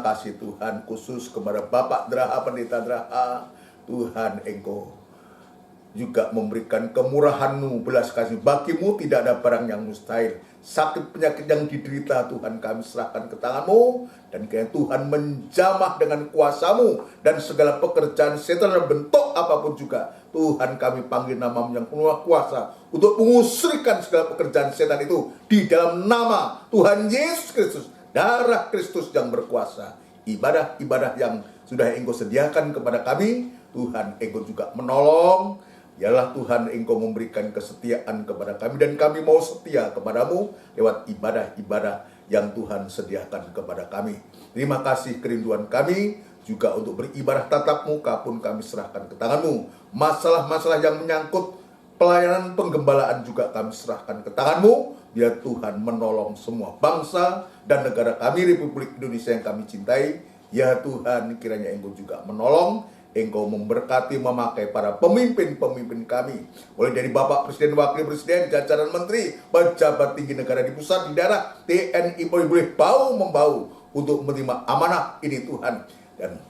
kasih Tuhan, khusus kepada Bapak Draha, Pendeta Draha. Tuhan, Engkau juga memberikan kemurahan-Mu, belas kasih. Bagi-Mu tidak ada barang yang mustahil. Sakit penyakit yang diderita Tuhan kami serahkan ke tangan-Mu. Dan kiranya Tuhan menjamah dengan kuasa-Mu. Dan segala pekerjaan setan dalam bentuk apapun juga, Tuhan, kami panggil nama-Mu yang penuh kuasa untuk mengusirkan segala pekerjaan setan itu di dalam nama Tuhan Yesus Kristus. Darah Kristus yang berkuasa. Ibadah-ibadah yang sudah Engkau sediakan kepada kami, Tuhan, Engkau juga menolong. Yalah Tuhan, Engkau memberikan kesetiaan kepada kami, dan kami mau setia kepadamu lewat ibadah-ibadah yang Tuhan sediakan kepada kami. Terima kasih, kerinduan kami juga untuk beribadah tatap muka pun kami serahkan ke tangan-Mu. Masalah-masalah yang menyangkut pelayanan penggembalaan juga kami serahkan ke tangan-Mu. Biar Tuhan menolong semua bangsa dan negara kami, Republik Indonesia yang kami cintai. Ya Tuhan, kiranya Engkau juga menolong, Engkau memberkati memakai para pemimpin-pemimpin kami, mulai dari Bapak Presiden, Wakil Presiden, jajaran menteri, pejabat tinggi negara di pusat, di daerah, TNI Polri boleh bahu-membahu untuk menerima amanah ini Tuhan. Dan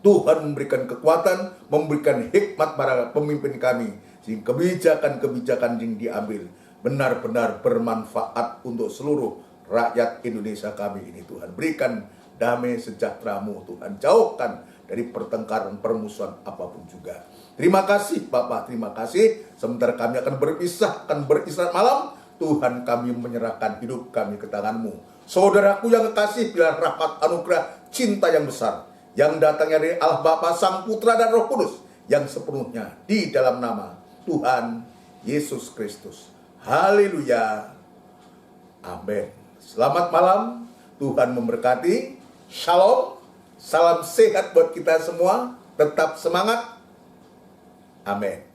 Tuhan memberikan kekuatan, memberikan hikmat para pemimpin kami, sehingga kebijakan-kebijakan yang diambil benar-benar bermanfaat untuk seluruh rakyat Indonesia kami ini Tuhan. Berikan damai sejahtera-Mu Tuhan, jauhkan dari pertengkaran, permusuhan apapun juga. Terima kasih Bapak, terima kasih. Sementara kami akan berpisah, akan beristirahat malam, Tuhan kami menyerahkan hidup kami ke tangan-Mu. Saudaraku yang kekasih, biar rahmat anugerah cinta yang besar yang datangnya dari Allah Bapa, Sang Putra dan Roh Kudus yang sepenuhnya di dalam nama Tuhan Yesus Kristus. Haleluya. Amin. Selamat malam. Tuhan memberkati. Shalom. Salam sehat buat kita semua. Tetap semangat. Amin.